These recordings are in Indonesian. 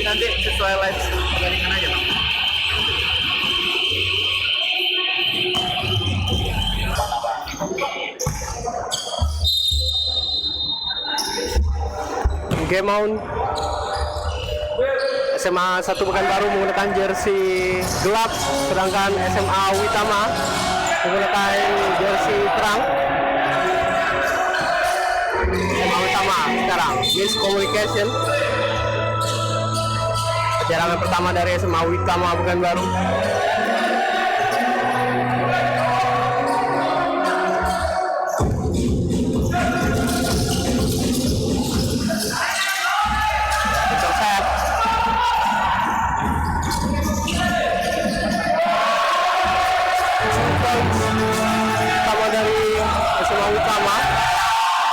nanti sesuai live pertandingan aja Bang. Game on. SMA 1 Pekanbaru menggunakan jersey gelap, sedangkan SMA Witama menggunakan jersey terang. SMA Witama sekarang miscommunication. Penyerangan pertama dari SMA Witama Pekanbaru.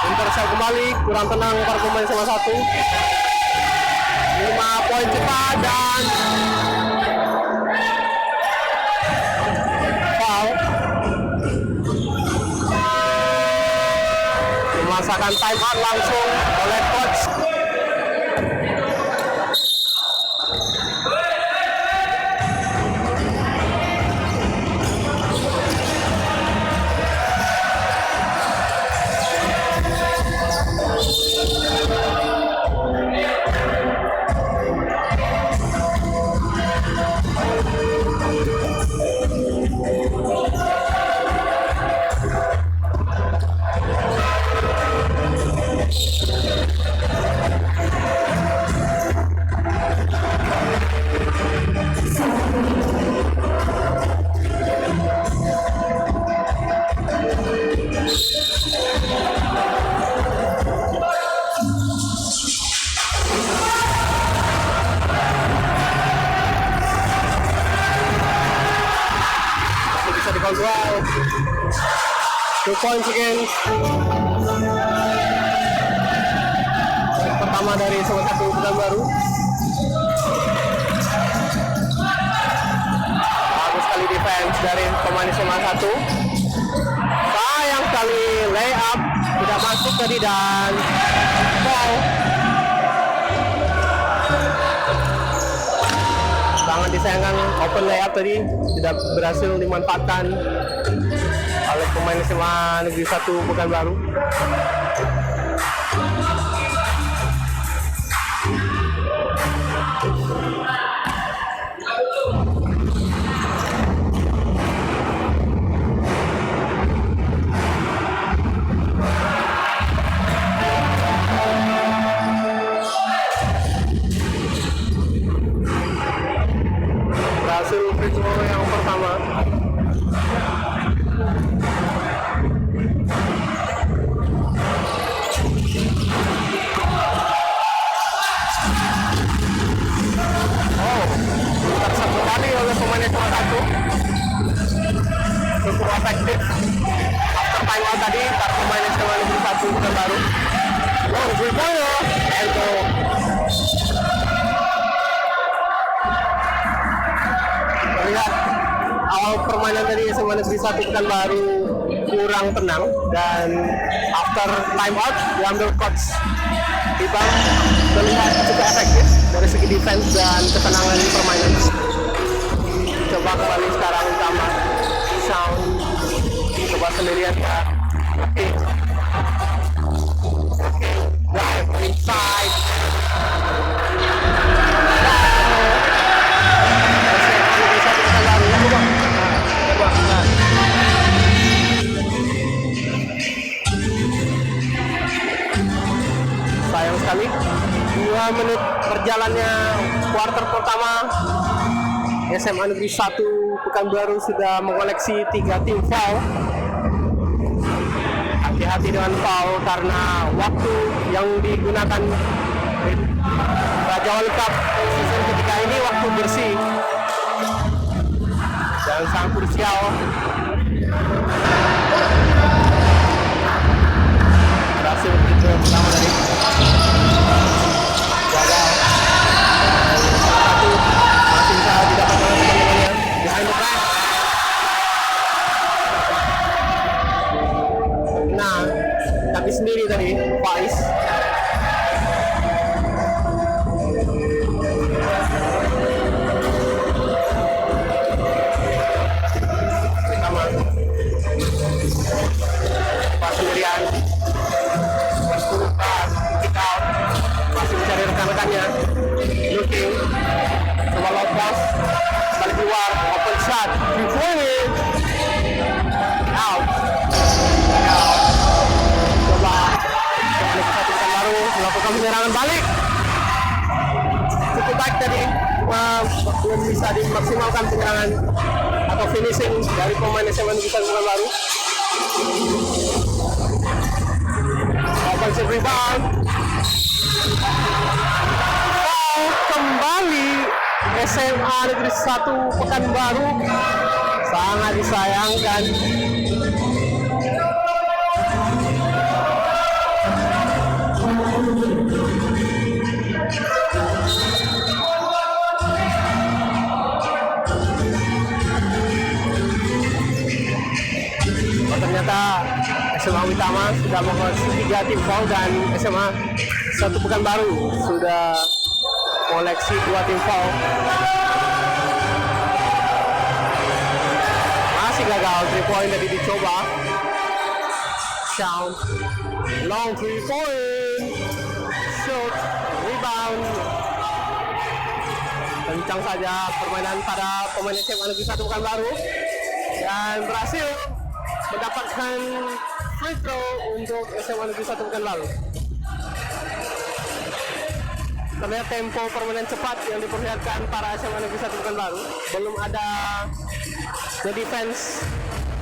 Intercept kembali, kurang tenang para pemain SMA 1. 5 poin cepat dan foul. Memasakkan time out langsung oleh coach. Wow. 2 points again. Pertama dari SMA 1 Pekanbaru. Bagus sekali defense dari pemain SMA 1. Sayang sekali layup tidak masuk tadi dan foul. Sangat disayangkan open layup tadi tidak berhasil dimanfaatkan oleh pemain SMA Negeri 1 Pekanbaru. Berhasil free throw yang pertama. Satu kali oleh pemain SMA 1 cukup efektif. After time out tadi para pemain SMA Negeri 1 Pekanbaru. Oh, 3 pointer. Elko. Terlihat awal permainan dari SMA Negeri 1 Pekanbaru kurang tenang dan after time out diambil coach Ibang terlihat cukup efektif dari segi defense dan ketenangan permainan. Coba kembali sekarang utama sound, coba sendirian ya. Drive inside. Sayang sekali 2 menit berjalannya kuarter pertama, SMA Negeri 1 Pekanbaru sudah mengoleksi 3 tim foul. Hati-hati dengan foul karena waktu yang digunakan Raja World Cup season ketiga ini waktu bersih dan sangat krusial. Berhasil begitu yang pertama dari gagal. Satu masih bisa didapat oleh teman-temannya behind the back. Nah, tapi sendiri tadi Faiz. belum bisa dimaksimalkan penyerangan atau finishing dari pemain SMA Negeri 1 Pekanbaru. Offensive rebound. Kembali SMA Negeri 1 Pekanbaru, sangat disayangkan. Ternyata SMA Witama sudah mengoleksi 3 tim foul dan SMA 1 Pekanbaru sudah koleksi 2 tim foul. Masih gagal 3 point tadi dicoba. Shout long 3 point, shoot, rebound. Kencang saja permainan pada pemain SMA Negeri 1 Pekanbaru dan berhasil mendapatkan free throw untuk SMA Negeri 1 Pekanbaru. Terlihat tempo permainan cepat yang diperlihatkan para SMA Negeri 1 Pekanbaru. Belum ada the defense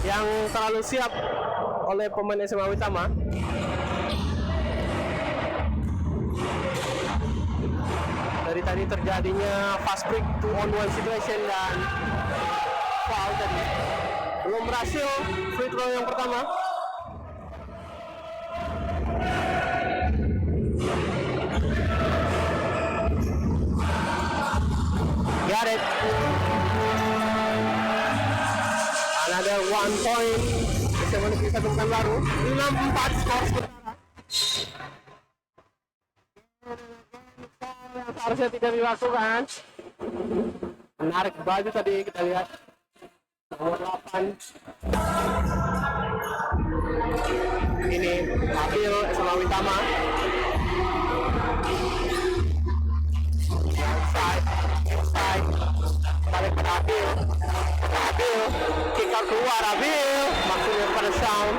yang terlalu siap oleh pemain SMA Witama. Dari tadi terjadinya fast break 2-on-1 situation dan foul tadi. Belum berhasil free throw yang pertama. Got it. Another 1 point. SMA Negeri 1 Pekanbaru. 6-4 skor sementara. Yang seharusnya tidak dilakukan. Menarik baju tadi kita lihat. Nomor 8. Ini Abil SMA Witama. Inside. Balik pada Abil. Kick out keluar Abil. Maksudnya pada Sound.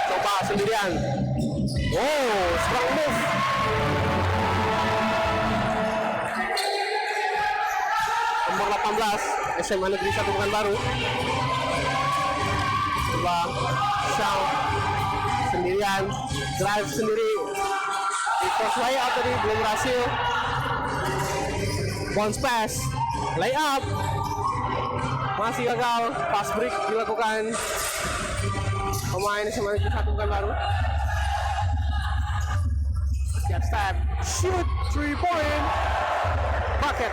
Coba sendirian. Oh, strong move. Nomor 18 SMA Negeri 1 Pekanbaru. Coba shout sendirian, drive sendiri. Di post layup tadi belum berhasil. Bounce pass, layup masih gagal. Pass break dilakukan pemain SMA Negeri 1 Pekanbaru. Siap step, shoot 3 point, bucket.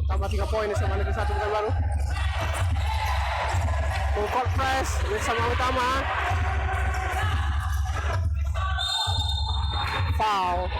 Tambah 3 poin SMA Negeri 1 Pekanbaru. Full court press bersama Utama. Foul.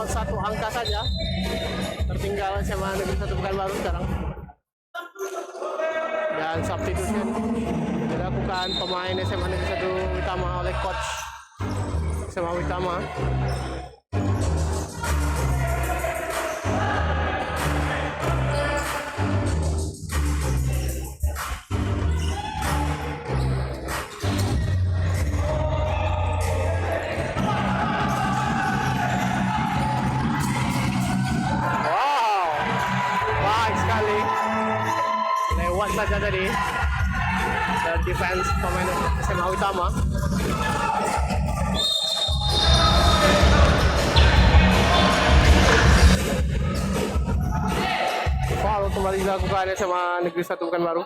Satu angka saja tertinggal SMA Negeri 1 Pekanbaru sekarang. Dan substitution dilakukan pemain SMA Negeri 1 Witama oleh coach SMA Witama. lewat saja tadi dari defense pemain SMA Utama. Foul kembali dilakukan SMA Negeri 1 Pekanbaru.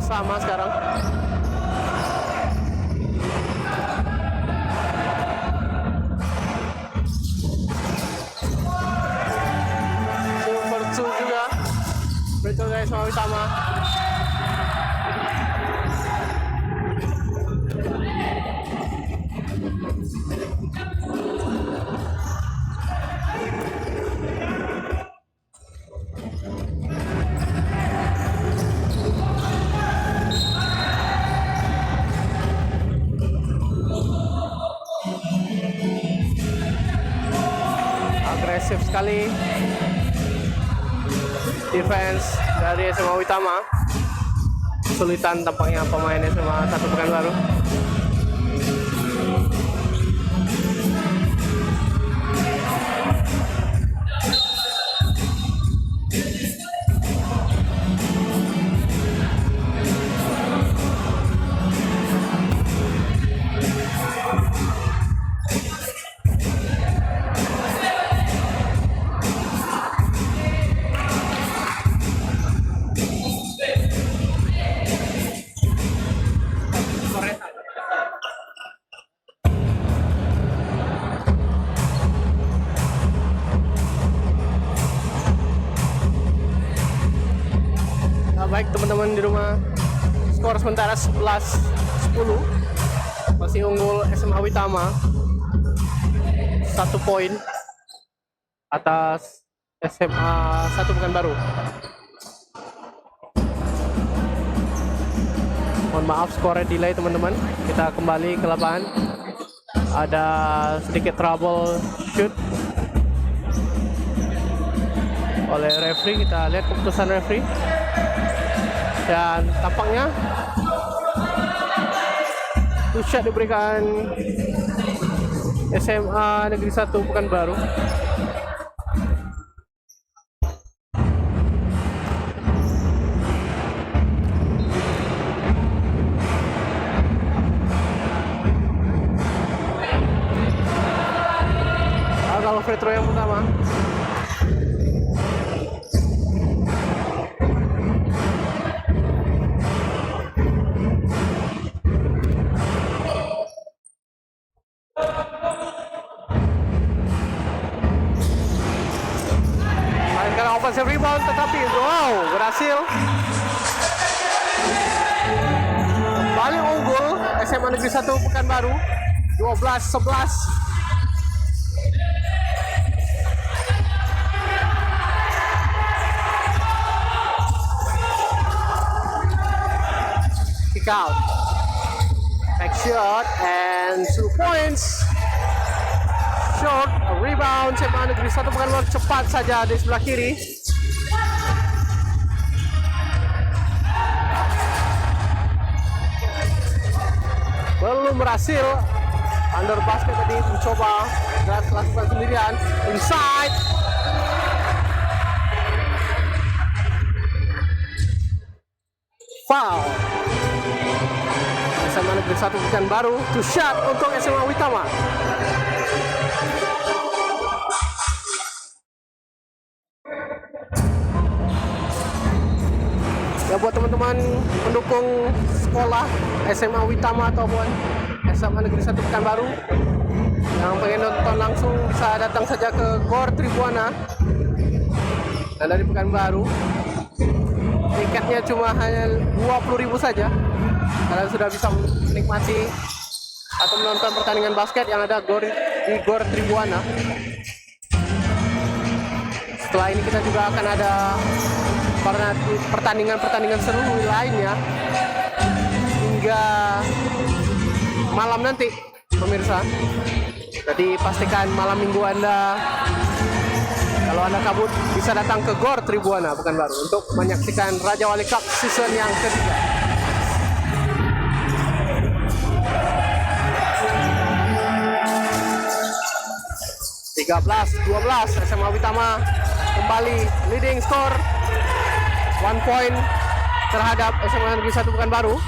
Sama sekarang. Super 2 juga. Betul guys, sama Utama. Agresif sekali defense dari SMA Utama. Kesulitan tampaknya pemain SMA 1 Pekanbaru. Baik teman-teman di rumah, skor sementara 11-10, masih unggul SMA Utama 1 poin atas SMA 1 Pekanbaru. Mohon maaf skornya delay teman-teman, kita kembali ke lapangan. Ada sedikit trouble shoot oleh referee, kita lihat keputusan referee. Dan tampaknya shot diberikan SMA Negeri 1 Pekanbaru. Kalau free throw yang pertama. Offensive rebound, tetapi wow, berhasil. Paling unggul SMA Negeri 1 Pekanbaru 12-11. Kick out, back shot and 2 points. Short rebound SMA Negeri 1 Pekanbaru, cepat saja di sebelah kiri. Belum berhasil. Under basket tadi mencoba dan lakukan sendirian. Inside. Foul. SMA Negeri 1 Pekanbaru, 2 shot untuk SMA Utama. Ya buat teman-teman pendukung sekolah SMA Utama ataupun SMA Negeri 1 Pekanbaru yang pengen nonton langsung, bisa datang saja ke GOR Tribuana dan dari Pekanbaru. Tiketnya cuma hanya 20.000 saja. Kalian sudah bisa menikmati atau menonton pertandingan basket yang ada di GOR Tribuana. Setelah ini kita juga akan ada pertandingan seru lainnya hingga malam nanti pemirsa. Jadi pastikan malam minggu Anda Kalau Anda kabut, bisa datang ke Gor Tribuana Pekanbaru untuk menyaksikan Raja Wali Cup season yang ketiga. (13-12) SMA Witama kembali leading skor 1 point terhadap SMA Negeri 1 Pekanbaru.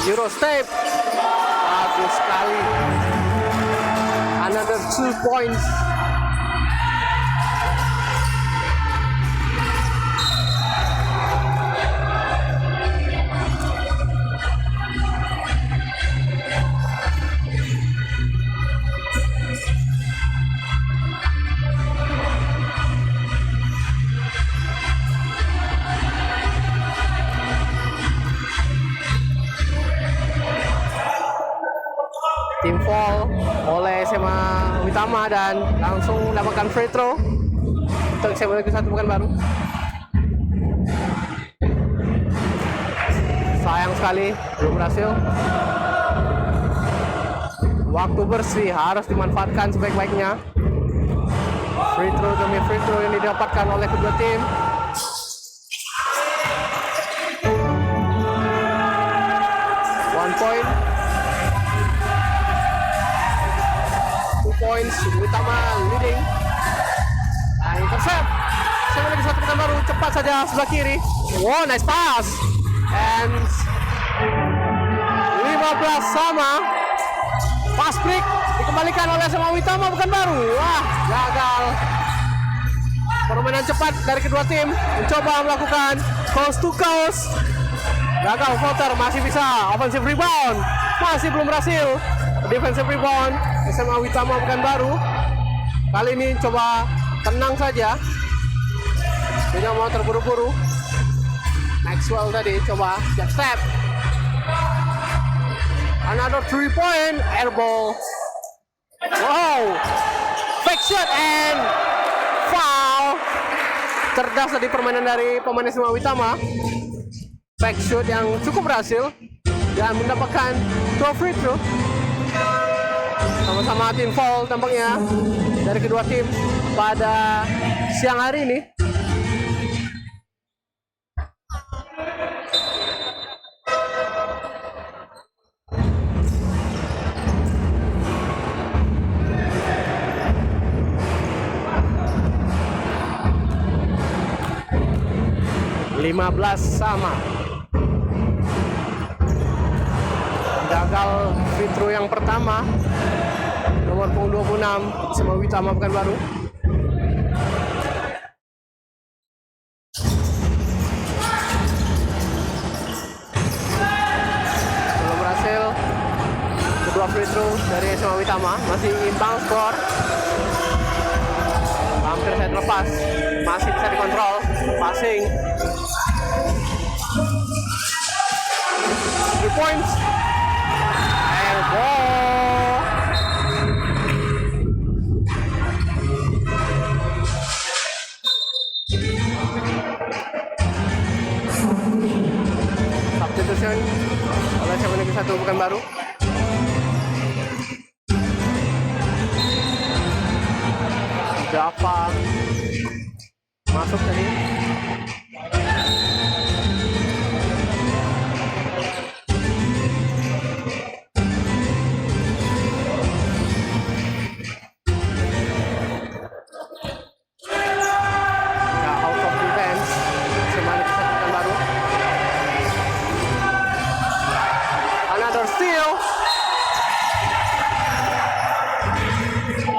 Euro step, bagus sekali. Another 2 points. Tim fall oleh SMA Witama dan langsung mendapatkan free throw untuk SMA Negeri 1 Pekanbaru. Sayang sekali belum berhasil. Waktu bersih harus dimanfaatkan sebaik-baiknya. Free throw demi free throw yang didapatkan oleh kedua tim. One point. Points Witama leading. Nah, intercept. SMA Negeri 1 Pekanbaru cepat saja sebelah kiri. Wow, nice pass. And 15 sama. Pass break dikembalikan oleh SMA Witama Pekanbaru. Wah, gagal. Permainan cepat dari kedua tim mencoba melakukan coast to coast. Gagal floater, masih bisa offensive rebound. Masih belum berhasil. Defensive rebound SMA Witama Pekanbaru. Kali ini coba tenang saja, tidak mau terburu-buru. Maxwell tadi coba jab step. Another 3 point air ball. Wow, fake shot and foul. Cerdas tadi permainan dari pemain SMA Witama. Fake shot yang cukup berhasil dan mendapatkan 2 free throw. Sama-sama tim foul tampaknya dari kedua tim pada siang hari ini. (15 sama). Gagal free throw yang pertama. Nomor punggung 26 SMA Witama Pekanbaru. Belum berhasil. Kedua free throw dari SMA Witama, masih imbang skor. Hampir saya terlepas, masih bisa dikontrol. Passing 3 points. Airball. Substitution oleh SMA Negeri 1 Pekanbaru. Java masuk tadi.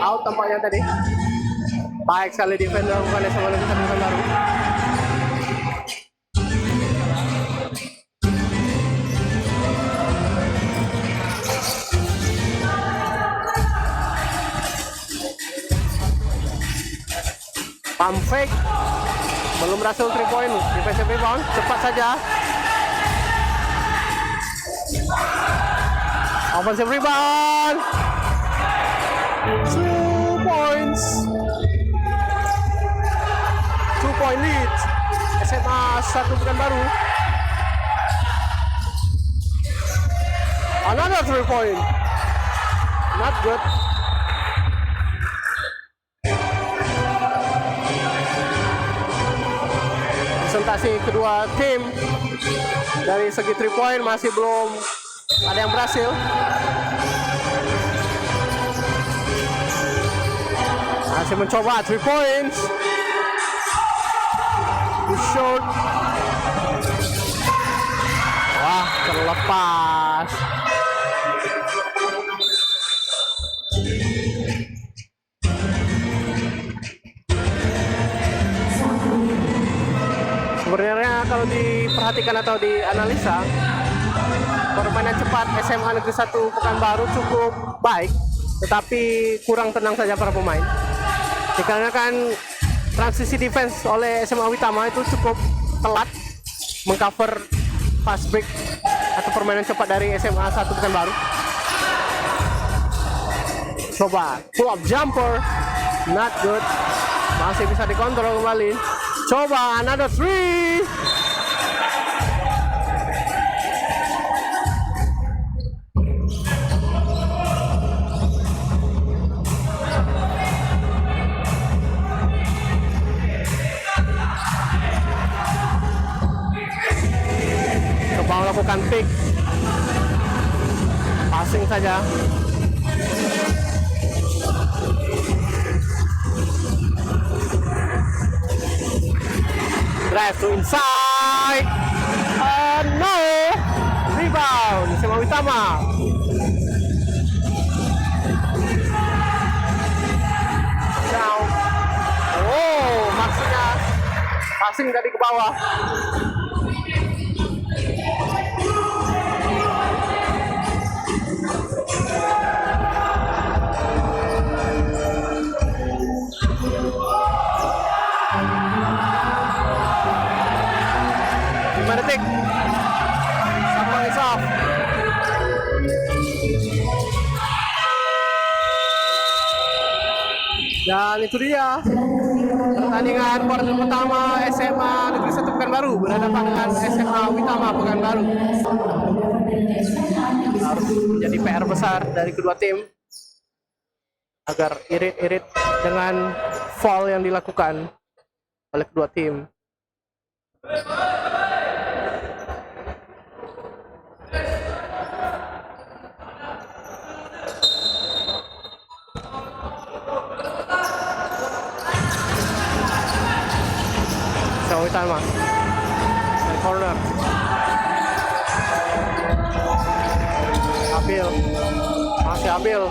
Out tampaknya tadi. Baik sekali defender bukan SMA Negeri 1 Pekanbaru. Pump fake, belum berhasil 3 point. Defensive rebound, cepat saja. Offensive rebound. 2 points. 2 point lead SMA 1 Pekanbaru. another 3-point. Not good. Presentasi kedua tim dari segi 3-point masih belum ada yang berhasil. Masih mencoba 3 points. Too short. Wah, terlepas. Sebenarnya kalau diperhatikan atau dianalisa, permainan cepat SMA Negeri 1 Pekanbaru cukup baik, tetapi kurang tenang saja para pemain. Dikarenakan transisi defense oleh SMA Uitama itu cukup telat mengcover fast break atau permainan cepat dari SMA 1 Pekanbaru. Coba pull up jumper, not good. Masih bisa dikontrol kembali. Coba another 3. Coba melakukan pick. Passing saja. Drive to inside. No. Rebound. SMA Uitama. Down. Oh, maksudnya passing dari ke bawah. Detik. Someone is off. Dan itu dia pertandingan kuarter pertama SMA Negeri 1 Pekanbaru berhadapan dengan SMA Uitama Pekanbaru. Harus menjadi PR besar dari kedua tim agar irit-irit dengan foul yang dilakukan oleh kedua tim. Uitama dari corner. Abil, masih Abil.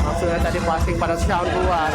Maksudnya tadi passing pada Shaun keluar.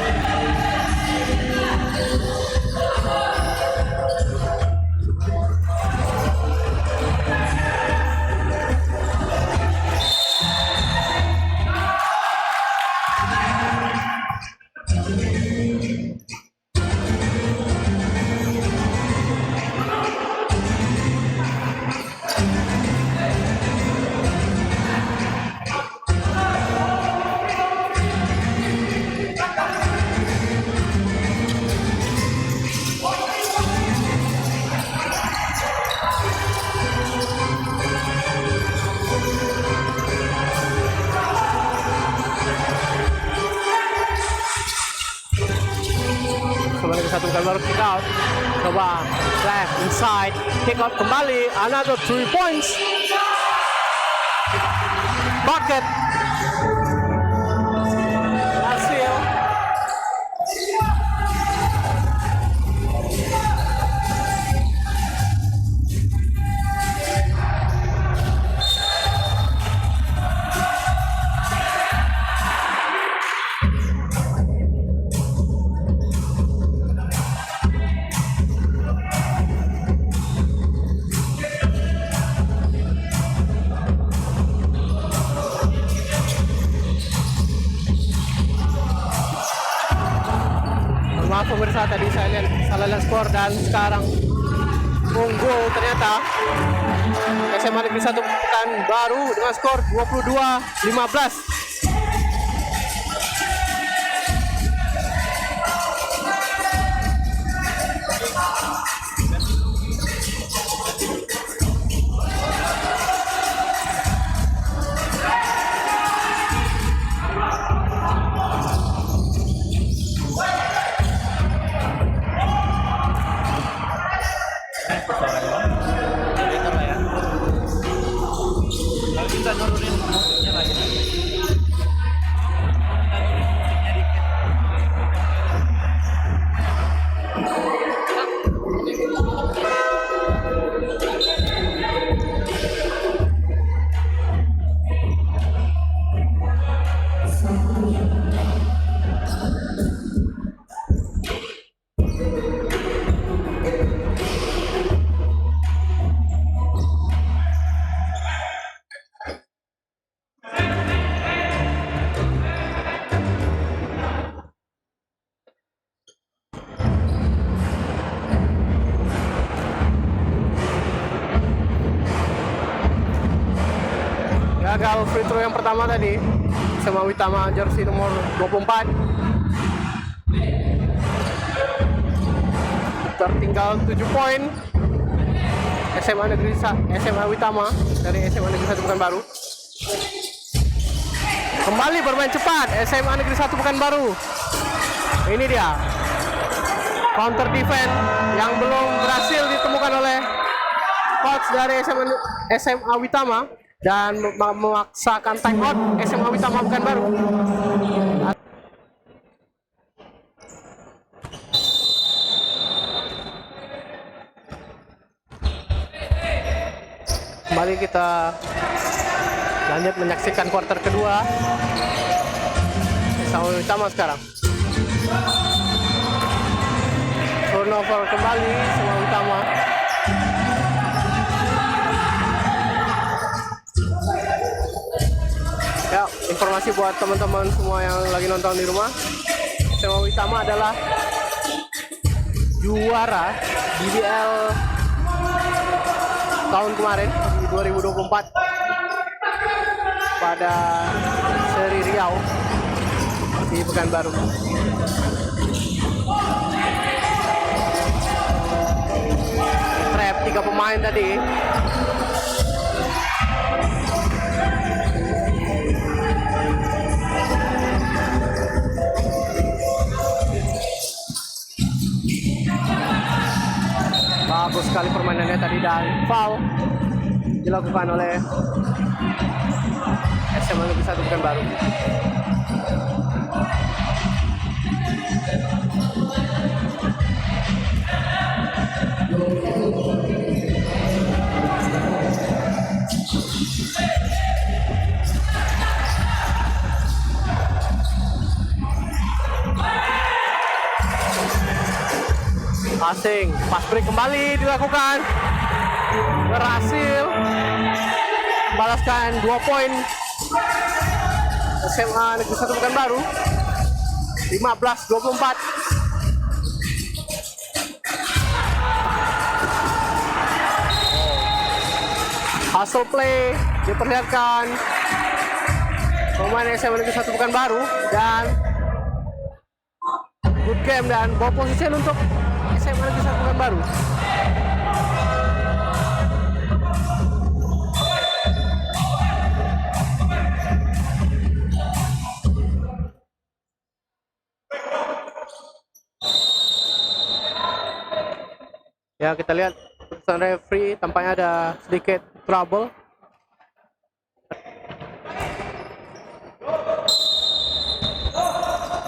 Satu Pekanbaru kick out. Coba left inside, kick out kembali, another 3 points. Bucket. Berhasil. Maaf pemirsa, tadi saya lihat salah lihat skor dan sekarang unggul ternyata SMA Negeri 1 Pekanbaru dengan skor 22-15. bisa nurunin musuhnya lagi. Gagal free throw yang pertama tadi sama Witama jersey nomor 24. Tertinggal 7 poin. SMA Witama dari SMA Negeri 1 Pekanbaru. Kembali bermain cepat SMA Negeri 1 Pekanbaru. Ini dia counter defense yang belum berhasil ditemukan oleh coach dari SMA Witama dan memaksakan time out SMA Witama Pekanbaru. Kembali kita lanjut menyaksikan kuarter kedua. SMA Witama sekarang. Turnover kembali SMA Witama. Ya, informasi buat teman-teman semua yang lagi nonton di rumah, SMA Witama adalah juara DBL tahun kemarin di 2024 pada seri Riau di Pekanbaru. Trap 3 pemain tadi. Bagus sekali permainannya tadi dan foul dilakukan oleh SMA Negeri 1 Pekanbaru. Passing, pass break kembali dilakukan, berhasil balaskan 2 poin SMA Negeri 1 Pekanbaru, 15-24. Hustle play diperlihatkan pemain SMA Negeri 1 Pekanbaru dan good game dan ball position untuk SMA Negeri 1 Pekanbaru. Ya, kita lihat keputusan referee tampaknya ada sedikit trouble.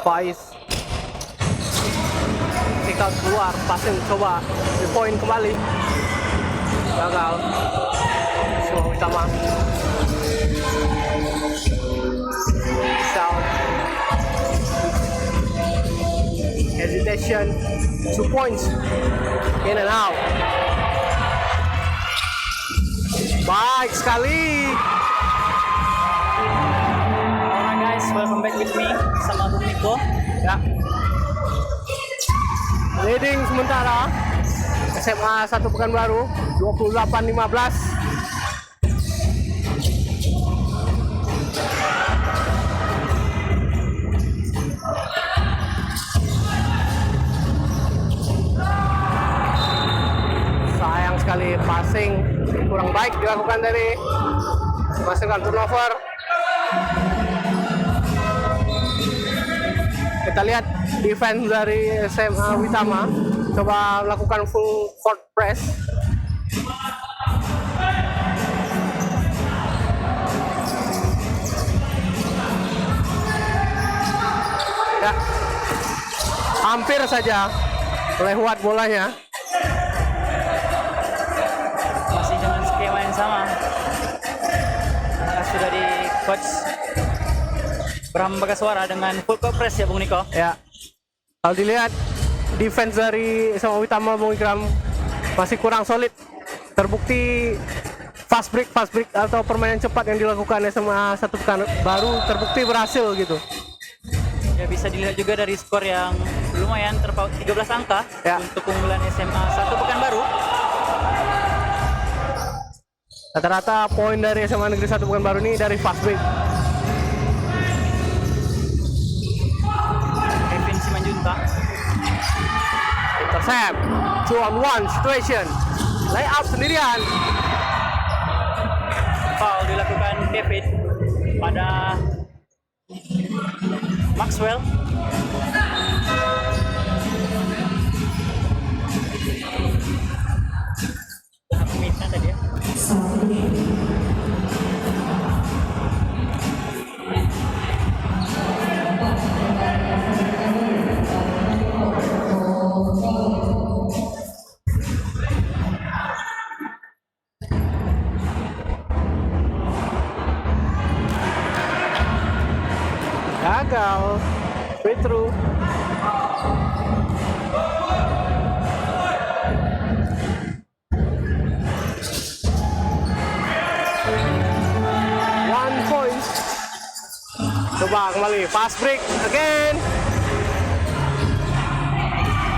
Faiz kick out keluar, passing coba di point kembali, gagal. SMA Witama shout hesitation, 2 points in and out. Baik sekali. Alright guys, welcome back with me sama Bung Niko. Ya. Leading sementara SMA 1 Pekanbaru 28-15. Sayang sekali passing kurang baik dilakukan dari menghasilkan turnover. Kita lihat defense dari SMA Witama coba melakukan full court press. hampir saja lewat bolanya. Masih dengan skema yang sama. Karena sudah di coach Bram Bagaswara dengan full court press ya Bung Niko. Ya. Kalau dilihat defense dari SMA Uitama Bung Ikram masih kurang solid. Terbukti fast break atau permainan cepat yang dilakukan SMA Satu Pekanbaru terbukti berhasil gitu. Ya bisa dilihat juga dari skor yang lumayan terpaut 13 angka Ya. untuk keunggulan SMA Satu Pekanbaru. Rata-rata poin dari SMA Negeri 1 Pekanbaru ini dari fast break. Kevin Simanjunta. Intercept, 2-on-1 situation, layup sendirian. Foul dilakukan Kevin pada Maxwell. Minta tadi ya. Gagal, free throw. One point. Coba kembali, fast break again.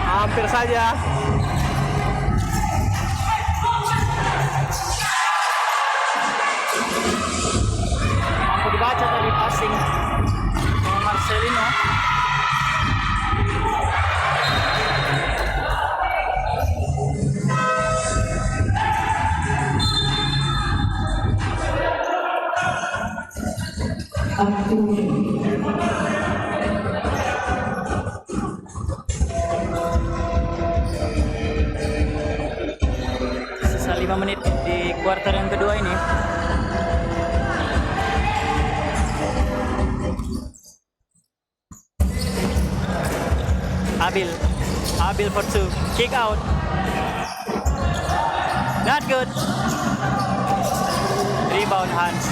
Hampir saja. Mampu dibaca tadi passing dengan Marcelino. Sisa 5 menit di kuarter yang kedua ini. Abil for two, kick out, not good, rebound Hans.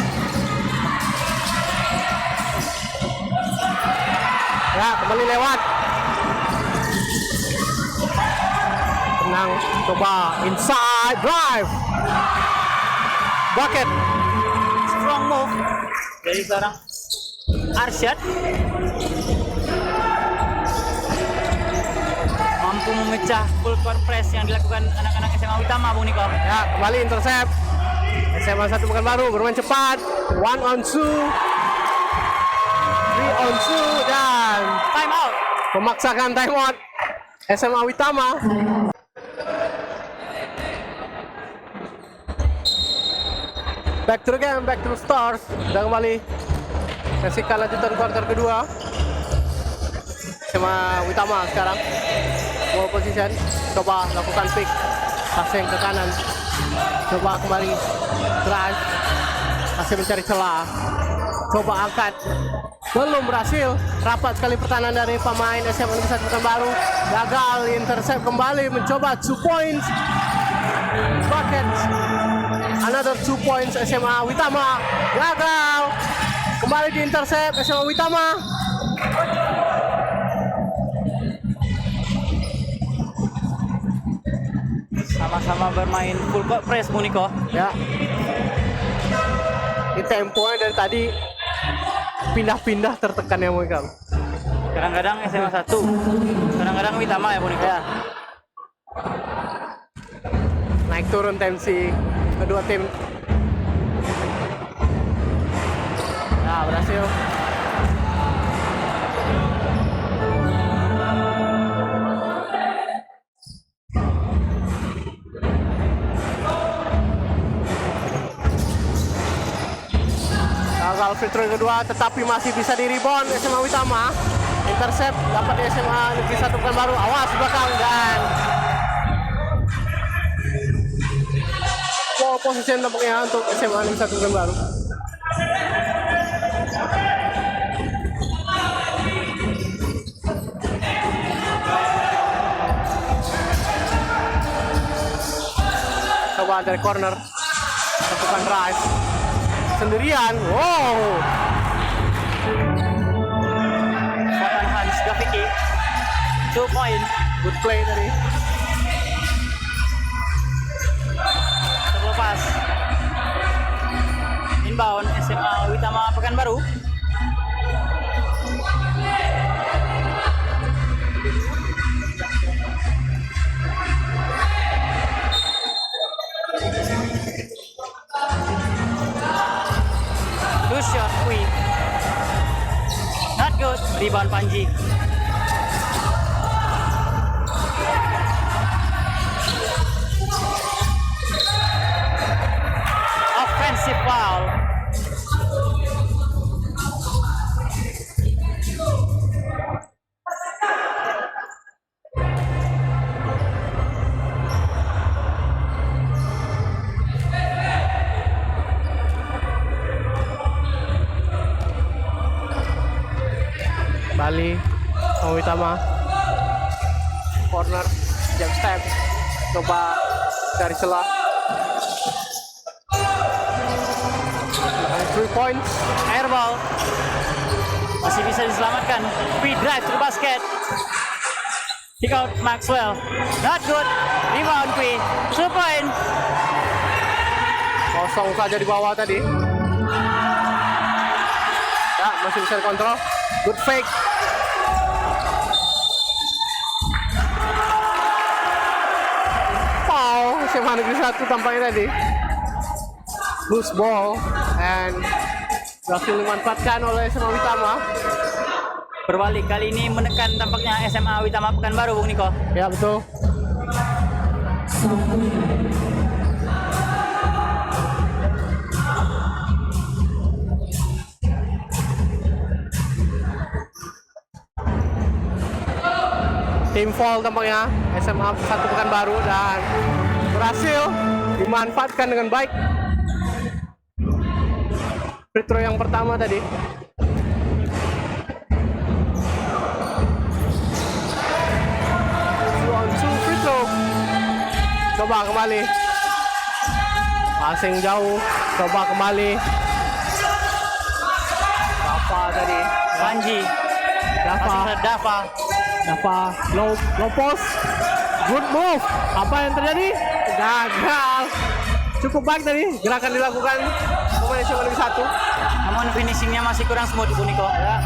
Ya, kembali lewat. Tenang, coba inside drive. Bucket. Strong move dari seorang Arsyad. Mampu memecah full court press yang dilakukan anak-anak SMA Uitama, Bung Niko. Ya, kembali intercept. SMA 1 Pekanbaru bermain cepat. 1-on-2. 3-on-2 dan Time out. memaksakan timeout SMA Uitama. Back to the game, back to the stars. Sudah kembali. Saksikan lanjutan kuarter kedua. SMA Uitama sekarang. Ball position. Coba lakukan pick. Passing ke kanan. Coba kembali. Drive. Masih mencari celah. Coba angkat. Belum berhasil. Rapat sekali pertahanan dari pemain SMA Negeri 1 Pekanbaru. Gagal, intercept kembali. Mencoba 2 points. Bucket. Another 2 points SMA Uitama. Gagal. Kembali di intercept SMA Uitama. Sama-sama bermain full court press, Bung Niko. Ya. Ini temponya dari tadi pindah-pindah tertekan ya Moikam. Kadang-kadang SMA 1, kadang-kadang Uitama ya, Bung Niko. Ya. Naik turun tensi kedua tim. Nah, berhasil. Gagal free throw kedua, tetapi masih bisa di rebound SMA Uitama. Intercept dapat di SMA Negeri 1 Pekanbaru. Awas belakang dan ball position tampaknya untuk SMA Negeri 1 Pekanbaru. Coba dari corner. Lakukan drive. Sendirian. Wow. Serangan Hans Gaviki. 2 point. Good play tadi. Terlepas. Inbound SMA Uitama Pekanbaru. Two shot quick. Not good. Rebound Panji. Offensive foul. Bali. Uitama. Corner. Jump step. Coba dari celah. 3 points. Airball. Masih bisa diselamatkan. Free drive to the basket. Kick out Maxwell. Not good. Rebound Kui. 2 point. Kosong saja di bawah tadi. Ya, masih bisa dikontrol. Good fake. Foul. SMA Negeri 1 tampaknya tadi. Loose ball. And berhasil dimanfaatkan oleh SMA Uitama. Berbalik kali ini menekan tampaknya SMA Uitama Pekanbaru, Bung Niko. Ya, betul. Tim foul tampaknya SMA 1 Pekanbaru dan berhasil dimanfaatkan dengan baik. Free throw yang pertama tadi. 2-on-2 free throw. Coba kembali. Passing jauh. Coba kembali. Dava tadi. Panji. Dava. Dava low post. Good move. Apa yang terjadi? Gagal. Cukup baik tadi gerakan dilakukan pemain SMA Negeri 1. Namun finishingnya masih kurang smooth, Bung Niko. Ya.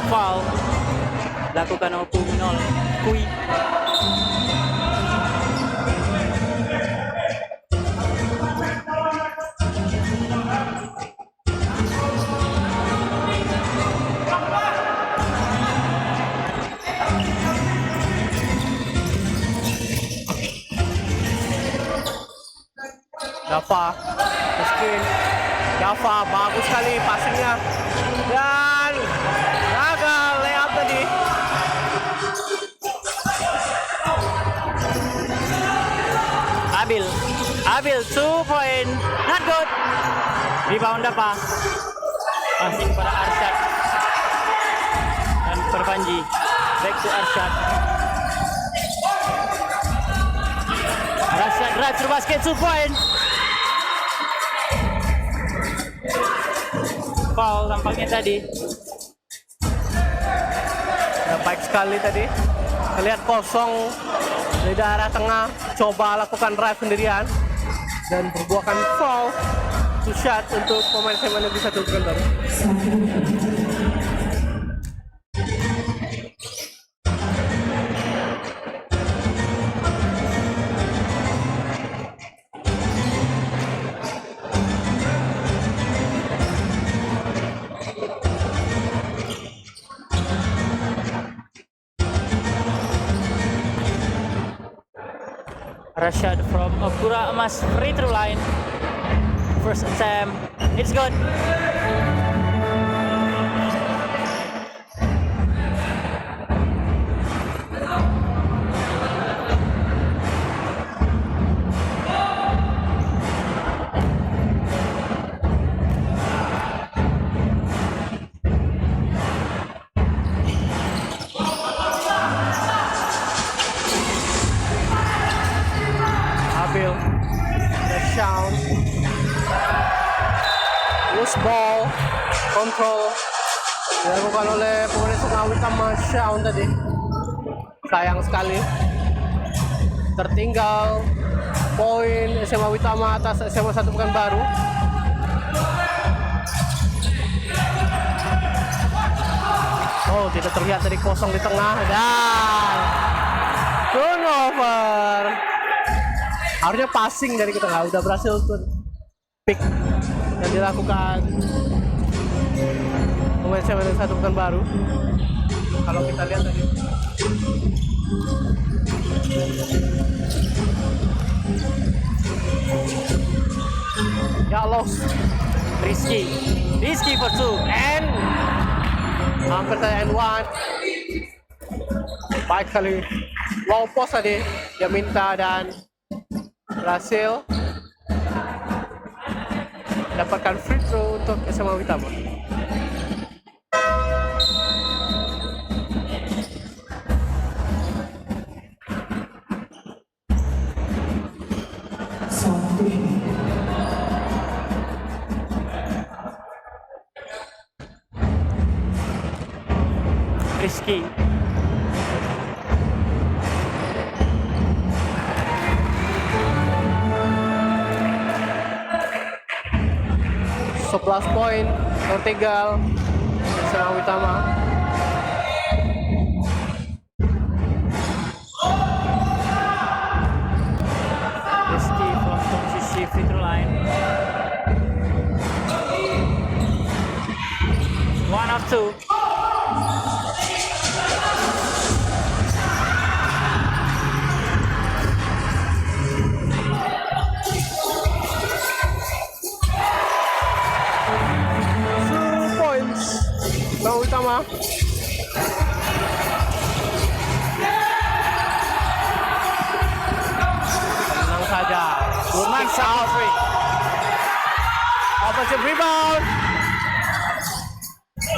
Foul. Lakukan 0 Kui. Dava, screen. Dava bagus sekali passingnya dan gagal layup tadi. Abil 2 point. Not good. Rebound apa? Passing pada Arsyad dan Perpanji. Back to Arsyad. Arsyad drive to basket 2 point. Foul tampaknya tadi. Ya, baik sekali tadi. Terlihat kosong di daerah tengah. Coba lakukan drive sendirian dan perbuakan foul to shot untuk pemain SMA Negeri 1 Pekanbaru. Rashad from Pura Emas free throw line. First attempt, it's good. Sean. Loose ball, control dilakukan oleh pemain Sungai Utama Sean tadi. Sayang sekali. Tertinggal poin SMA Utama atas SMA 1 Pekanbaru. Oh, tidak terlihat tadi kosong di tengah dan turnover. Harusnya passing dari ke tengah, udah berhasil tuh pick dan dilakukan pemain SMA 1 Pekanbaru. Kalau kita lihat tadi ya lost. Rizky for 2 and hampir tadi and one. Baik kali low post tadi dia minta dan berhasil dapatkan free throw untuk SMA Utama. Rizky. Sebelas poin tertinggal SMA Utama. Rizky from posisi free throw line. 1 of 2. SMA Utama. Tenang saja. Gurman out. Offensive rebound.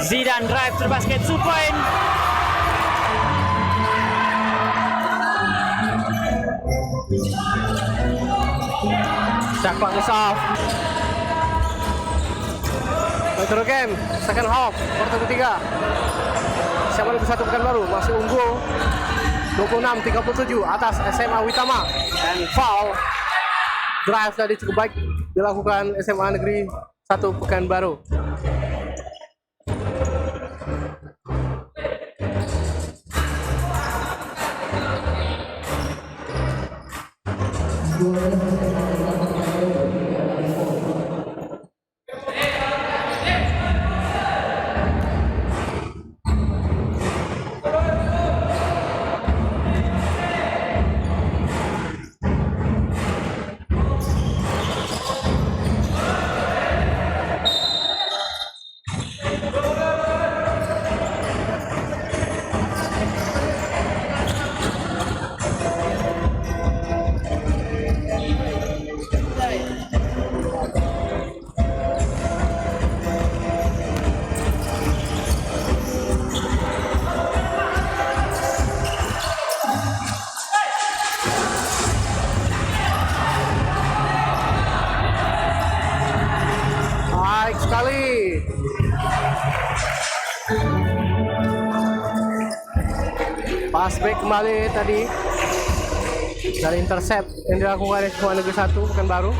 Zidane drive to the basket, 2 point. Shot clock is off. Metro game, second half, quarter ketiga. SMA Negeri 1 Pekanbaru masih unggul 26-37 atas SMA Utama. And foul. Drive tadi cukup baik dilakukan SMA Negeri 1 Pekanbaru. Baik sekali. Pass back kembali tadi dari intercept yang dilakukan oleh SMA Negeri 1 Pekanbaru.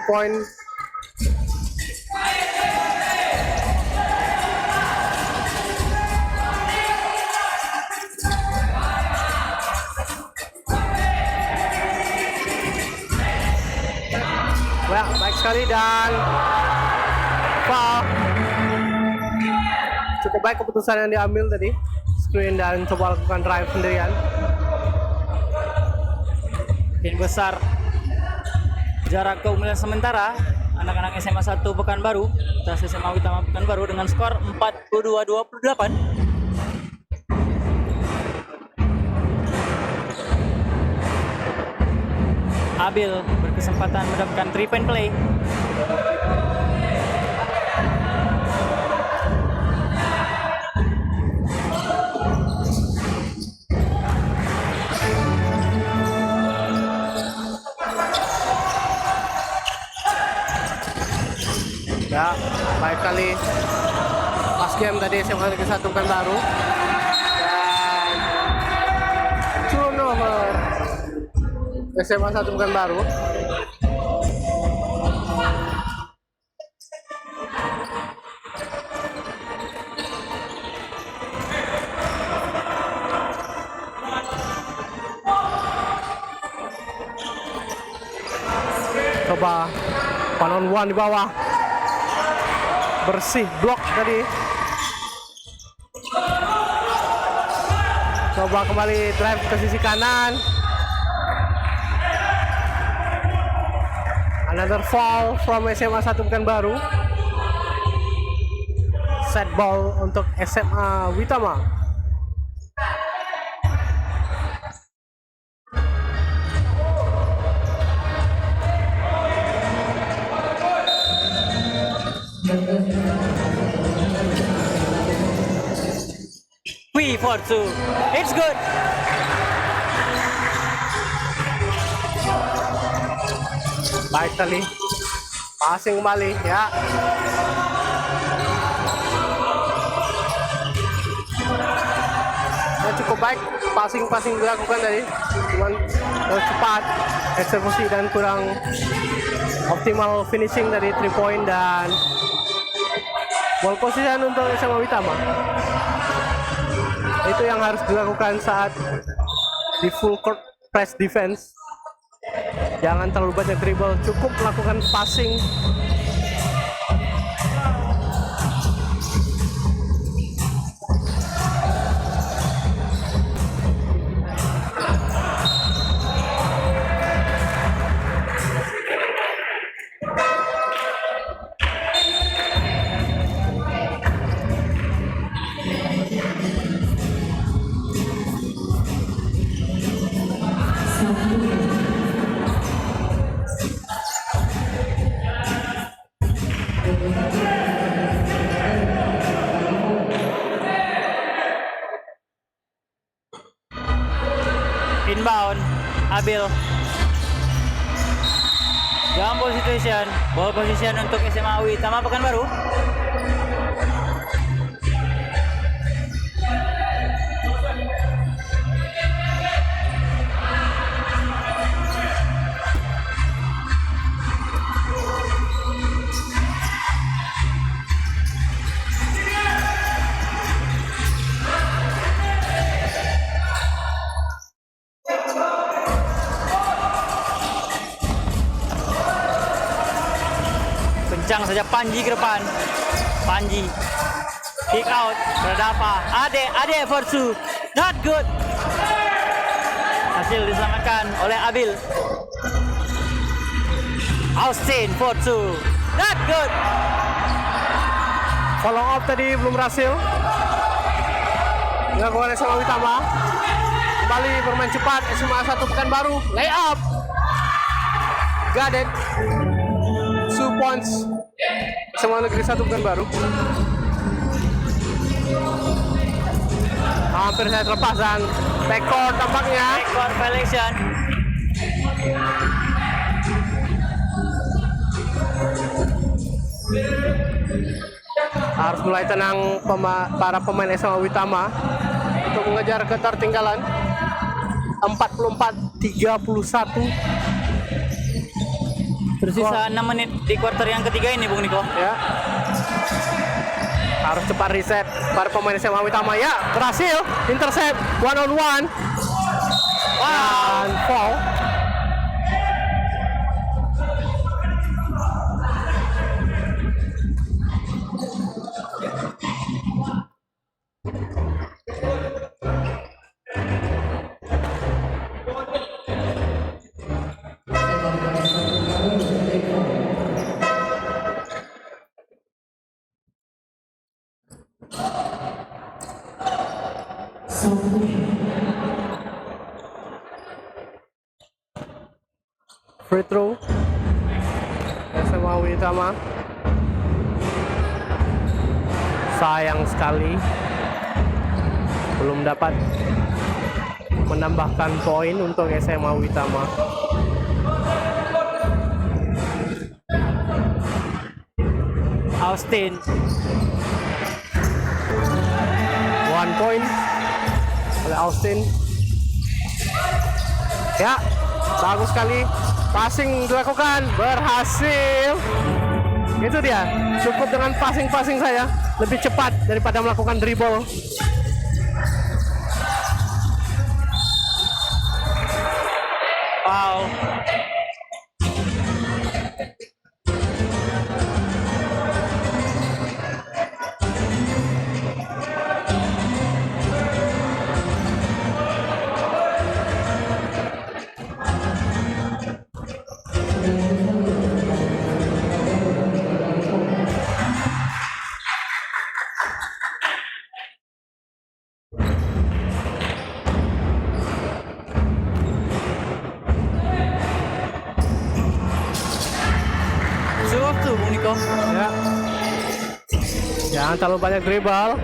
Point. Baik sekali dan foul. Cukup baik keputusan yang diambil tadi. Screen dan coba lakukan drive sendirian. Makin besar jarak keunggulan sementara anak-anak SMA 1 Pekanbaru atas SMA Utama Pekanbaru dengan skor 42-28. Abil berkesempatan mendapatkan 3-point play. Ya, baik kali pas game tadi SMA Negeri 1 Pekanbaru. Dan turnover SMA 1 Pekanbaru. Coba 1-on-1 di bawah. Bersih blok tadi. Coba kembali drive ke sisi kanan. Another foul from SMA 1 Pekanbaru. Set ball untuk SMA Witama. For two, it's good. Baik kali. Passing kembali ya. Ya, cukup baik passing dilakukan tadi. Cuman cepat eksekusi dan kurang optimal finishing dari 3 point dan ball position untuk SMA Witama. Itu yang harus dilakukan saat di full court press defense. Jangan terlalu banyak dribble, cukup melakukan passing. Inbound, Abil. Jump ball situation, ball position untuk SMA Witama Pekanbaru. Kencang saja Panji ke depan. Panji kick out, berapa? Ade for two, not good. Hasil diselamatkan oleh Abil. Austin for two, not good. Follow up tadi belum berhasil. Dilakukan SMA Witama. Kembali bermain cepat SMA 1 Pekanbaru. Lay up. Got it. 2 points. SMA Negeri 1 Pekanbaru. Hampir saya terlepas dan backcourt tampaknya. Backcourt violation. Harus mulai tenang para pemain SMA Witama untuk mengejar ketertinggalan 44-31. Tersisa 6 menit di quarter yang ketiga ini, Bung Niko. Ya. Harus cepat reset para pemain SMA Witama. Ya, berhasil. Intercept 1-on-1. Dan foul. Free throw SMA Uitama. Sayang sekali belum dapat menambahkan poin untuk SMA Uitama. Austin. 1 point oleh Austin. Ya, bagus sekali. Passing dilakukan, berhasil. Itu dia, cukup dengan passing saya lebih cepat daripada melakukan dribble. Wow. Waktu Bung Niko. Ya. Jangan terlalu banyak dribble.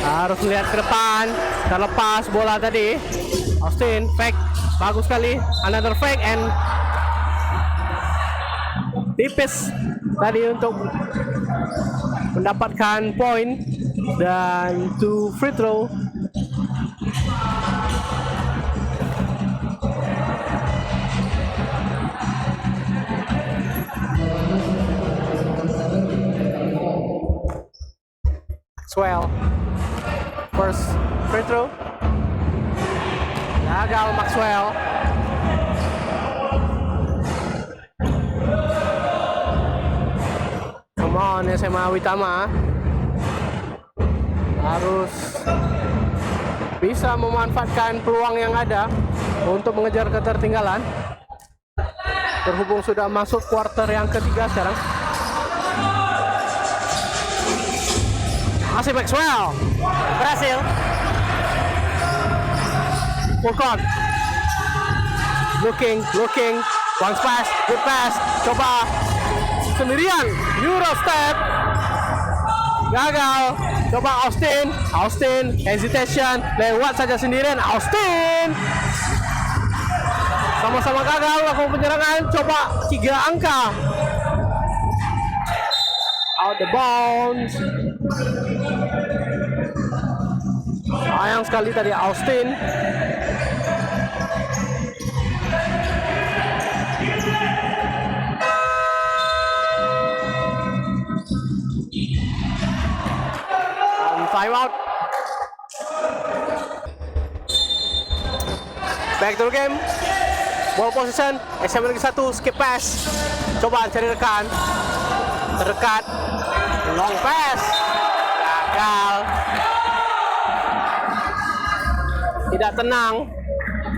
Harus melihat ke depan. Terlepas bola tadi. Austin fake, bagus sekali. Another fake and tipis tadi untuk mendapatkan poin dan 2 free throw. Maxwell, first free throw, gagal Maxwell. Come on SMA Uitama, harus bisa memanfaatkan peluang yang ada untuk mengejar ketertinggalan. Berhubung sudah masuk quarter yang ketiga sekarang. Masih Maxwell, Berhasil. full court, looking, one pass, good pass, coba sendirian, Euro step, gagal, coba Austin, hesitation, lewat saja sendirian, Austin, sama-sama gagal lakukan penyerangan, coba 3 angka, out the bounds. Sayang sekali tadi Austin. Time out. Back to the game. Ball position. SM lagi 1. Skip pass. Coba cari rekan. Terdekat. Long pass. Gagal. Tidak tenang,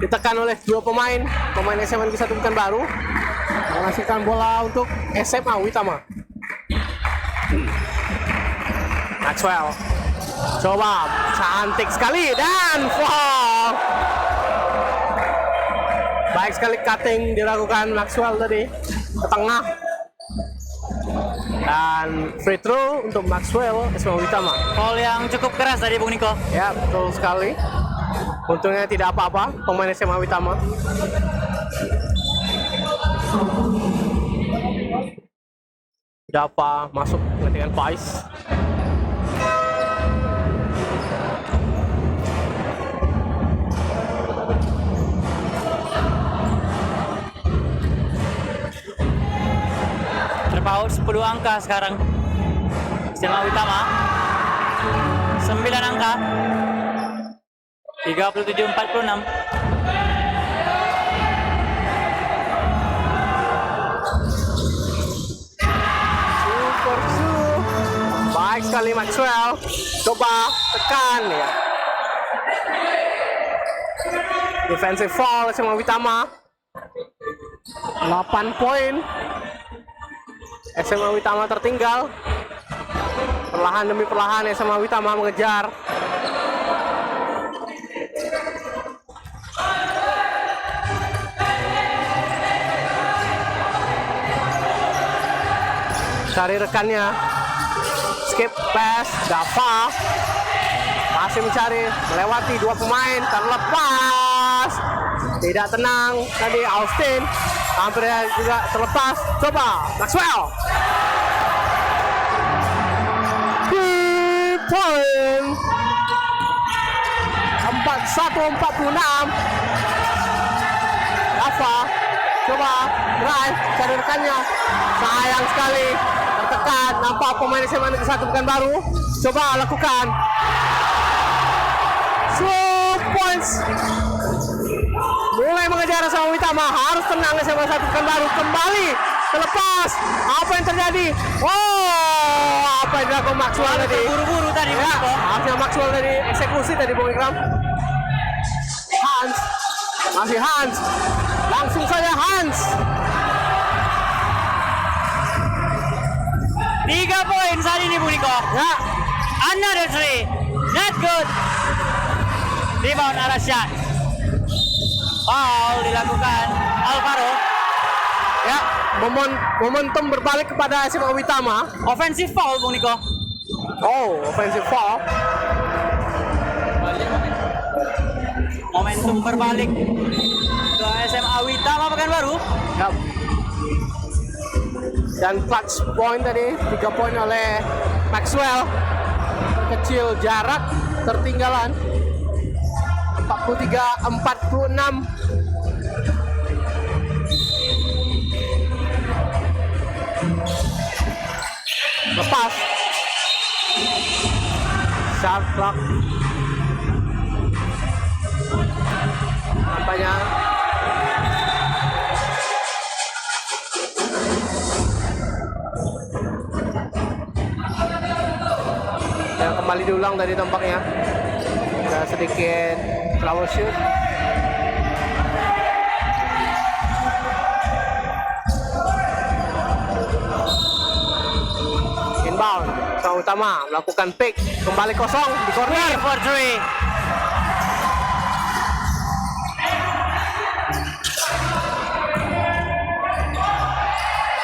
ditekan oleh 2 pemain SMA Negeri 1 Pekanbaru, menghasilkan bola untuk SMA Uitama. Maxwell, coba cantik sekali dan foul. Baik sekali cutting dilakukan Maxwell tadi ke tengah. Dan free throw untuk Maxwell SMA Uitama. Foul yang cukup keras tadi Bung Niko. Ya, betul sekali. Untungnya tidak apa-apa pemain SMA Uitama. Tidak apa, masuk dengan Pais. Terpaut 10 angka sekarang. SMA Uitama 9 angka. 37-46. Super baik sekali Maxwell. Coba tekan ya. Defensive foul SMA Uitama. 8 poin. SMA Uitama tertinggal. Perlahan demi perlahan SMA Witama mengejar. Cari rekannya. Skip pass, Dava. Masih mencari, melewati dua pemain, terlepas. Tidak tenang tadi Austin. Hampir juga terlepas. Coba Maxwell. 3 point. 41-46. Dava. Coba drive, cari rekannya. Sayang sekali. Tertekan, nampak pemain SMA Negeri 1 Pekanbaru. Coba lakukan. 2 points. Mulai mengejar sama Witama, harus tenang SMA 1 Pekanbaru. Kembali terlepas. Apa yang terjadi? Oh, apa yang dilakukan Maxwell tadi? Buru-buru tadi, Ya, harusnya Maxwell tadi eksekusi tadi Bung Ikram. Hans, masih Hans. Langsung saja Hans. 3 poin saat ini Bu Niko. Ya, Another 3. Not good. Rebound Arasyad. Foul dilakukan Alvaro. ya, momentum berbalik kepada SMA Witama. Offensive foul Bu Niko. Oh, offensive foul. Momentum berbalik ke SMA Witama Pekanbaru. Ya. Dan clutch point tadi 3 poin oleh Maxwell. Kecil jarak tertinggalan 43-46. Lepas shot clock nampaknya yang kembali diulang tadi tampaknya ada sedikit troubleshoot. Inbound sama Utama melakukan pick, kembali kosong di corner. 3 for 3.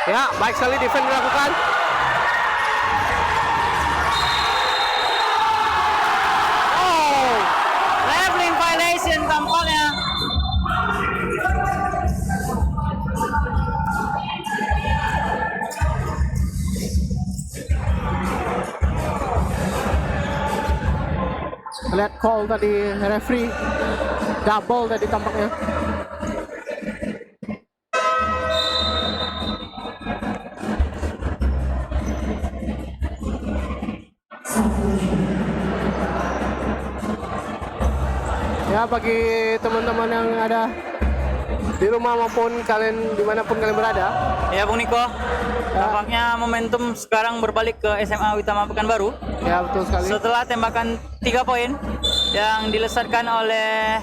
Ya, baik sekali defense dilakukan. Oh, leveling violation tampaknya. Lihat call tadi referee double tadi tampaknya. Ya, bagi teman-teman yang ada di rumah maupun kalian dimanapun kalian berada, Ya Bung Niko, tampaknya momentum sekarang berbalik ke SMA Witama Pekanbaru ya betul sekali. setelah tembakan 3 poin yang dilesatkan oleh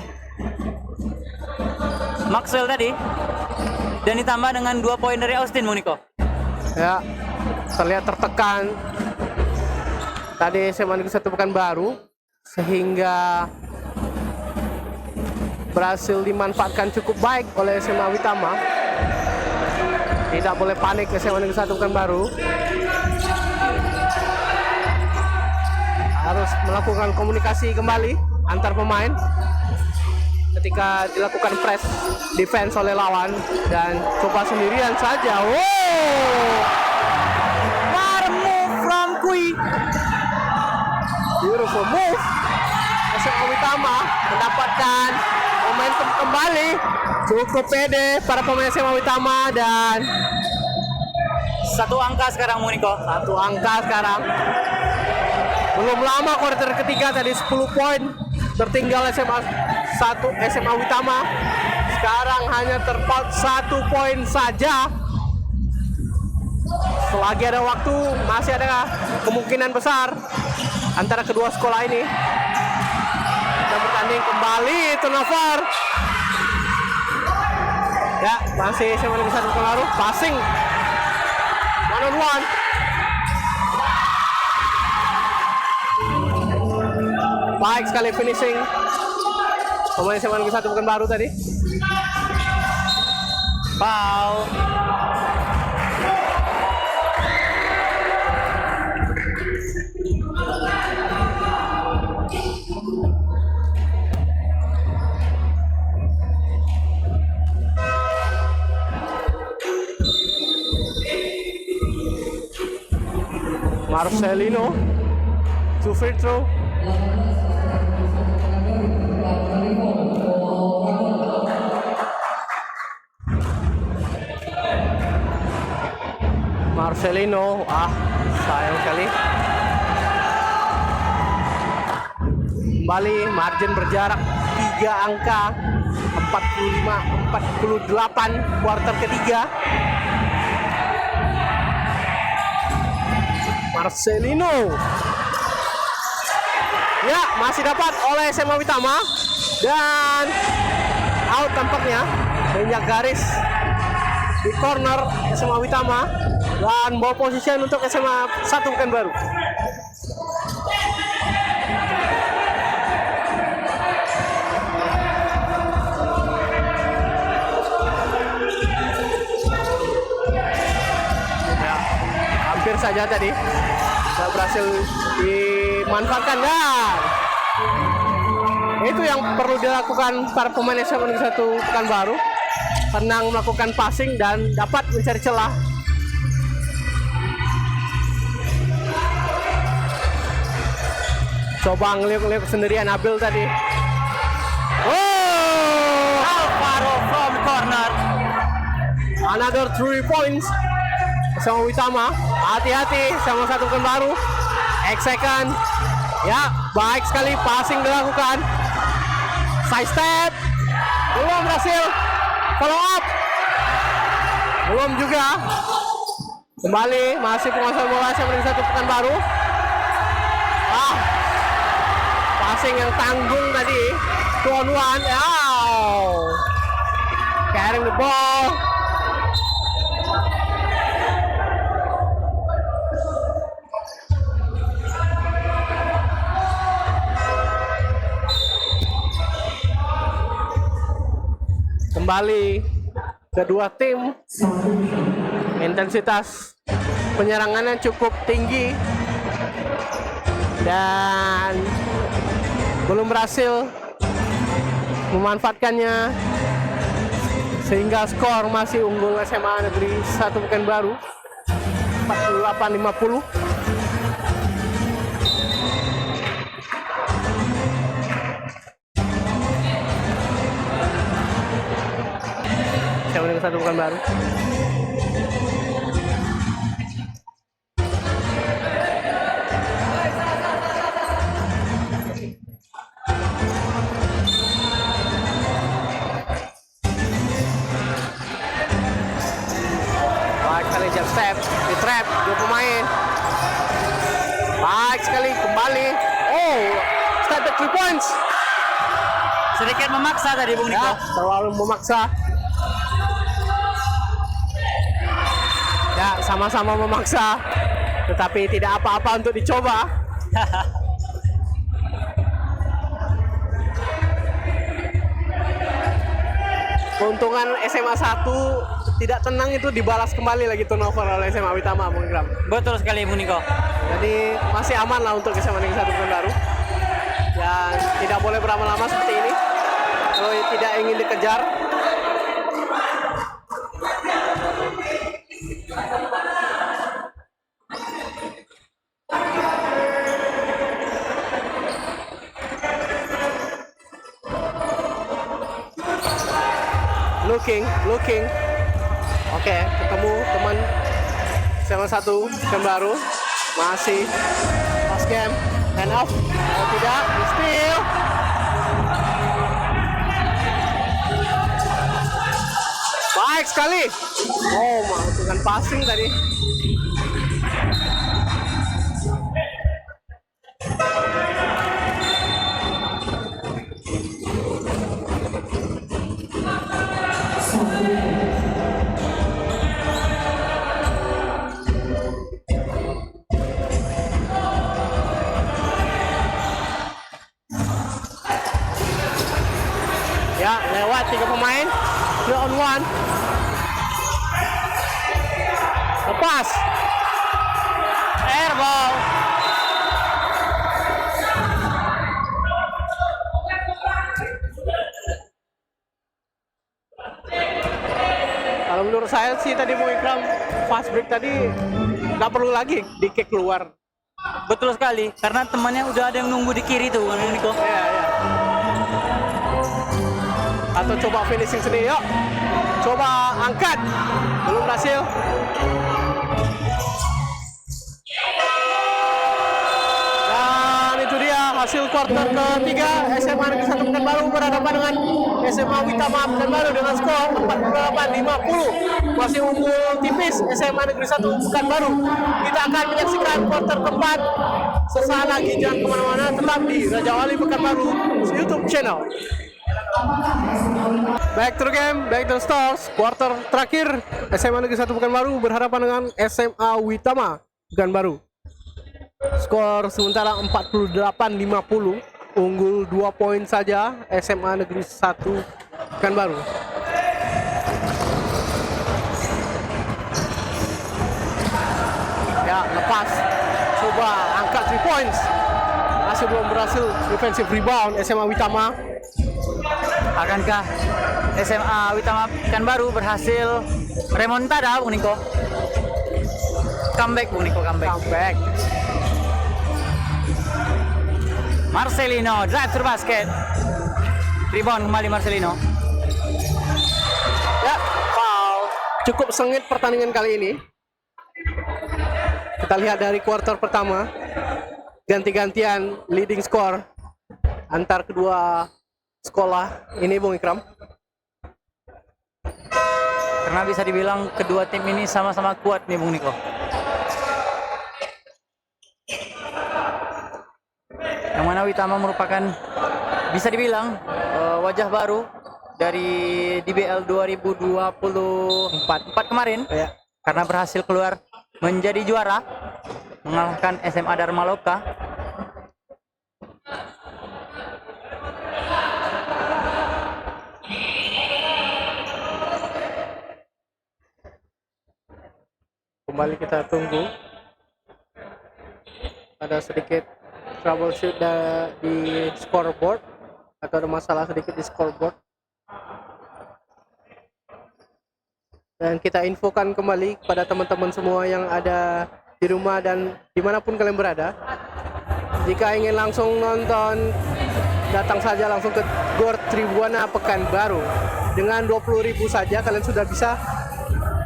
Maxwell tadi dan ditambah dengan 2 poin dari Austin, Bung Niko. Ya, terlihat tertekan tadi SMA Negeri 1 Pekanbaru sehingga berhasil dimanfaatkan cukup baik oleh SMA Witama. Tidak boleh panik SMA Negeri 1 Pekanbaru. Harus melakukan komunikasi kembali antar pemain ketika dilakukan press defense oleh lawan dan coba sendirian saja. Wow! What a move from Kui. Beautiful move. SMA Witama mendapatkan momentum kembali. Cukup pede para pemain SMA Witama dan 1 angka sekarang, Bung Niko. 1 angka sekarang. Belum lama kuarter ketiga tadi 10 poin tertinggal SMA Witama. Sekarang hanya terpaut 1 poin saja. Selagi ada waktu, masih ada kemungkinan besar antara kedua sekolah ini. Kita bertanding kembali, turnover. Ya, masih SMA Negeri 1 Pekanbaru, passing 1-on-1. Baik sekali finishing pemain SMA Negeri 1 Pekanbaru tadi. Foul. Marcelino to free throw. Marcelino, sayang sekali. Kembali margin berjarak 3 angka, 45-48 kuarter ketiga. Marcelino, ya masih dapat oleh SMA Witama dan out tampaknya, menginjak garis di corner SMA Witama dan ball position untuk SMA 1 Pekanbaru. Ya, hampir saja tadi tidak berhasil dimanfaatkan dan itu yang perlu dilakukan para pemain SMA Negeri 1 Pekanbaru. Tenang melakukan passing dan dapat mencari celah. Coba ngeliuk-ngeliuk sendirian Nabil tadi. Oh, Alvaro from corner. Another 3 points. Sama Witama, hati-hati sama 1 Pekanbaru. X second. Ya, baik sekali passing dilakukan. Side step. Belum berhasil. Follow up. Belum juga. Kembali masih penguasaan bola SMA Negeri 1 Pekanbaru. Passing yang tanggung tadi. 2 on 1. Carrying the ball. Kembali kedua tim, intensitas penyerangannya cukup tinggi dan belum berhasil memanfaatkannya sehingga skor masih unggul SMA Negeri 1 Pekanbaru 48-50. SMA Negeri 1 Pekanbaru. Baik sekali jump step, di trap, 2 pemain. Baik sekali kembali. Oh, step back 3 points. Sedikit memaksa tadi Bung Niko. Ya, terlalu memaksa. Ya, sama-sama memaksa, tetapi tidak apa-apa untuk dicoba. Keuntungan SMA 1 tidak tenang itu dibalas kembali lagi turnover oleh SMA Witama, Bung Ikram. Betul sekali Bung Niko. Jadi masih aman lah untuk SMA Negeri 1 Pekanbaru. Dan tidak boleh berlama-lama seperti ini. Kalau tidak ingin dikejar. Looking. Oke, ketemu teman SMA 1 Pekanbaru. Masih pass game, hand off. Oh, tidak, steal. Baik sekali. Oh, melakukan passing tadi. Ya, lewat 3 pemain. 3 on 1. Lepas. Airball. Kalau menurut saya sih tadi Bung Ikram fast break tadi nggak perlu lagi di kick keluar. Betul sekali, karena temannya udah ada yang nunggu di kiri tuh, Bang Niko. Ya, ya. Atau coba finishing sendiri, yuk. Coba angkat. Belum berhasil. Dan itu dia hasil quarter ketiga. SMA Negeri 1 Pekanbaru berhadapan dengan SMA Witama Pekanbaru dengan skor 48-50. Masih unggul tipis SMA Negeri 1 Pekanbaru. Kita akan menyaksikan quarter keempat sesaat lagi. Jangan kemana-mana, tetap di Raja Wali Pekanbaru YouTube channel. Back to the game, back to the stars. Quarter terakhir SMA Negeri 1 Pekanbaru berhadapan dengan SMA Witama Pekanbaru. Skor sementara 48-50, unggul 2 poin saja SMA Negeri 1 Pekanbaru. Ya, lepas. Coba angkat 3 points. Masih belum berhasil. Defensive rebound SMA Witama. Akankah SMA Witama Pekanbaru berhasil remontada, Bung Niko? Comeback, Bung Niko, comeback. Marcelino, drive to the basket. Rebound kembali Marcelino. Ya, foul. Cukup sengit pertandingan kali ini. Kita lihat dari quarter pertama. Ganti-gantian leading score antar kedua sekolah ini, Bung Ikram. Karena bisa dibilang kedua tim ini sama-sama kuat nih, Bung Niko. Yang mana Witama merupakan bisa dibilang wajah baru dari DBL 2024 kemarin, Ya. karena berhasil keluar menjadi juara mengalahkan SMA Dharma Loka. Kembali kita tunggu. Ada sedikit troubleshoot di scoreboard, atau ada masalah sedikit di scoreboard. Dan kita infokan kembali kepada teman-teman semua yang ada di rumah dan dimanapun kalian berada. Jika ingin langsung nonton, datang saja langsung ke Gor Tribuana Pekanbaru. Dengan 20.000 saja kalian sudah bisa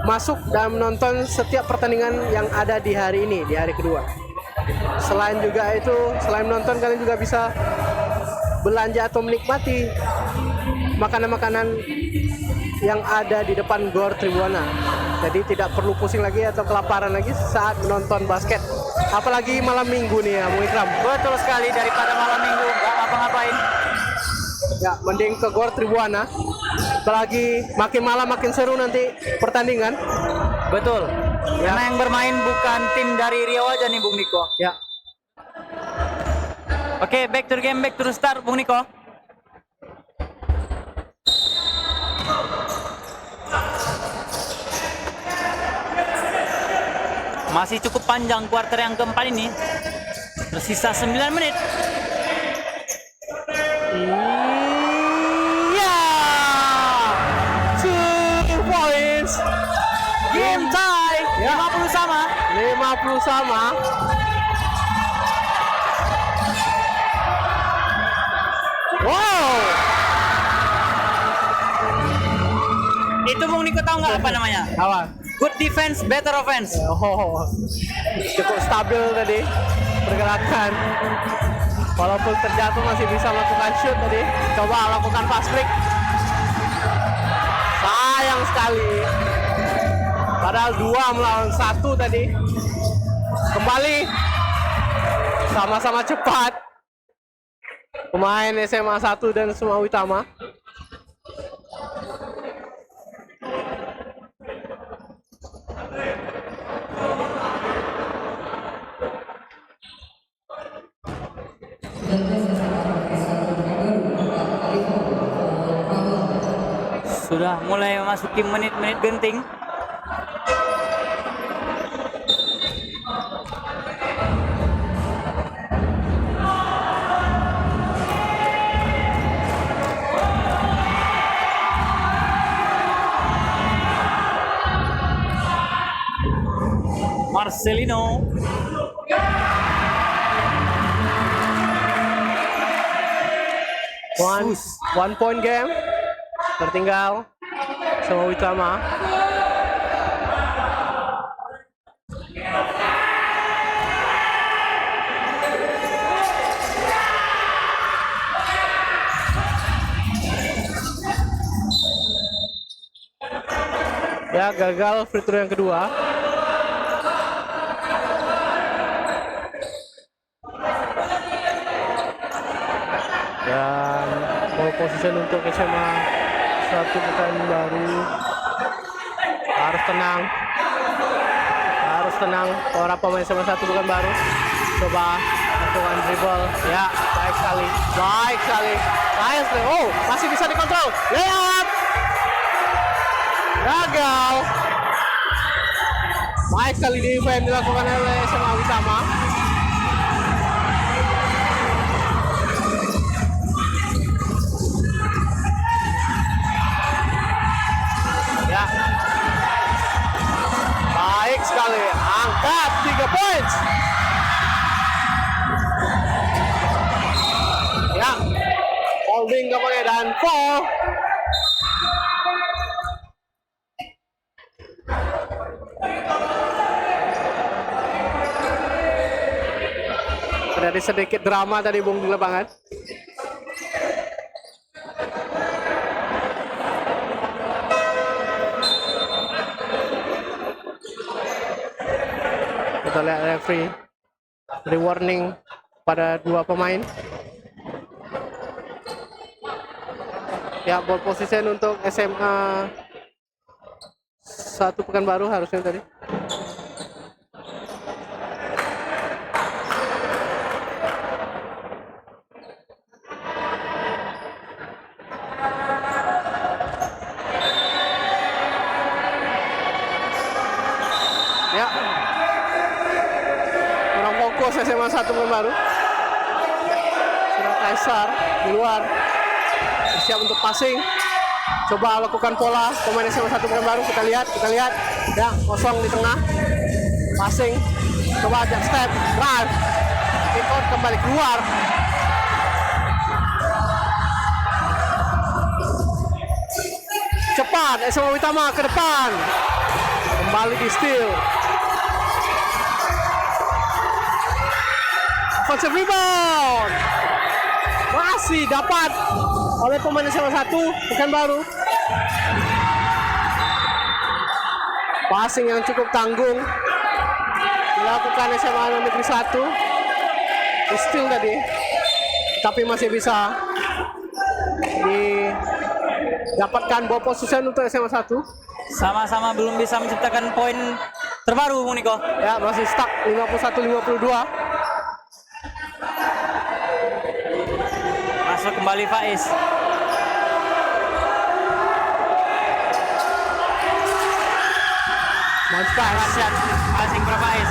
masuk dan menonton setiap pertandingan yang ada di hari ini, di hari kedua. Selain juga itu, selain menonton, kalian juga bisa belanja atau menikmati makanan-makanan yang ada di depan Gor Tribuana. Jadi tidak perlu pusing lagi atau kelaparan lagi saat menonton basket. Apalagi malam minggu nih ya, Bung Ikram. Betul sekali, daripada malam minggu nggak ngapa-ngapain. Ya, mending ke Gor Tribuana. Apalagi makin malam makin seru nanti pertandingan. Betul. Ya. Karena yang bermain bukan tim dari Riau aja nih, Bung Niko. Ya, Oke, back to the game, back to the start, Bung Niko. Masih cukup panjang kuarter yang keempat ini. Tersisa 9 menit. iya, 2 points, Game tie, Ya. 50 sama. 50 sama. Wow, Itu Bung Niko tahu nggak apa namanya? kawan. Good defense, better offense. Oh, cukup stabil tadi pergerakan. Walaupun terjatuh masih bisa melakukan shoot tadi. Coba lakukan fast break. Sayang sekali. Padahal 2 melawan 1 tadi. Kembali. Sama-sama cepat. Pemain SMA 1 dan SMA Witama. Sudah mulai memasuki menit-menit genting. Marcelino. 1 point game. Tertinggal sama Witama. Ya, gagal free throw yang kedua. Dan ball position untuk SMA 1 Pekanbaru. Harus tenang para pemain SMA 1 Pekanbaru. Coba lakukan dribble. Ya, baik sekali. Oh, masih bisa dikontrol. Layup. Gagal. Baik sekali defense dilakukan oleh SMA Witama. Ya. Baik sekali. Angkat 3 poin. Ya. Holding kembali dan foul. Ada sedikit drama tadi Bung di lapangan. Kita lihat referee beri warning pada 2 pemain. Ya, ball position untuk SMA 1 Pekanbaru harusnya tadi. Ya, kurang fokus SMA 1 Pekanbaru. Sudah Kaisar di luar, siap untuk passing. Coba lakukan pola pemain SMA 1 Pekanbaru. Kita lihat. Ya, kosong di tengah. Passing. Coba ajak step, drive. Kick out kembali keluar. Cepat SMA Witama ke depan. Kembali di steal. Offensive rebound. Masih dapat oleh pemain SMA 1 Pekanbaru. Passing yang cukup tanggung dilakukan SMA Negeri 1. Steal tadi, tapi masih bisa didapatkan ball position untuk SMA 1. Sama-sama belum bisa menciptakan poin terbaru, Muniko. Ya, masih stuck 51-52. Masuk kembali Faiz. Arasyad passing ke Faiz.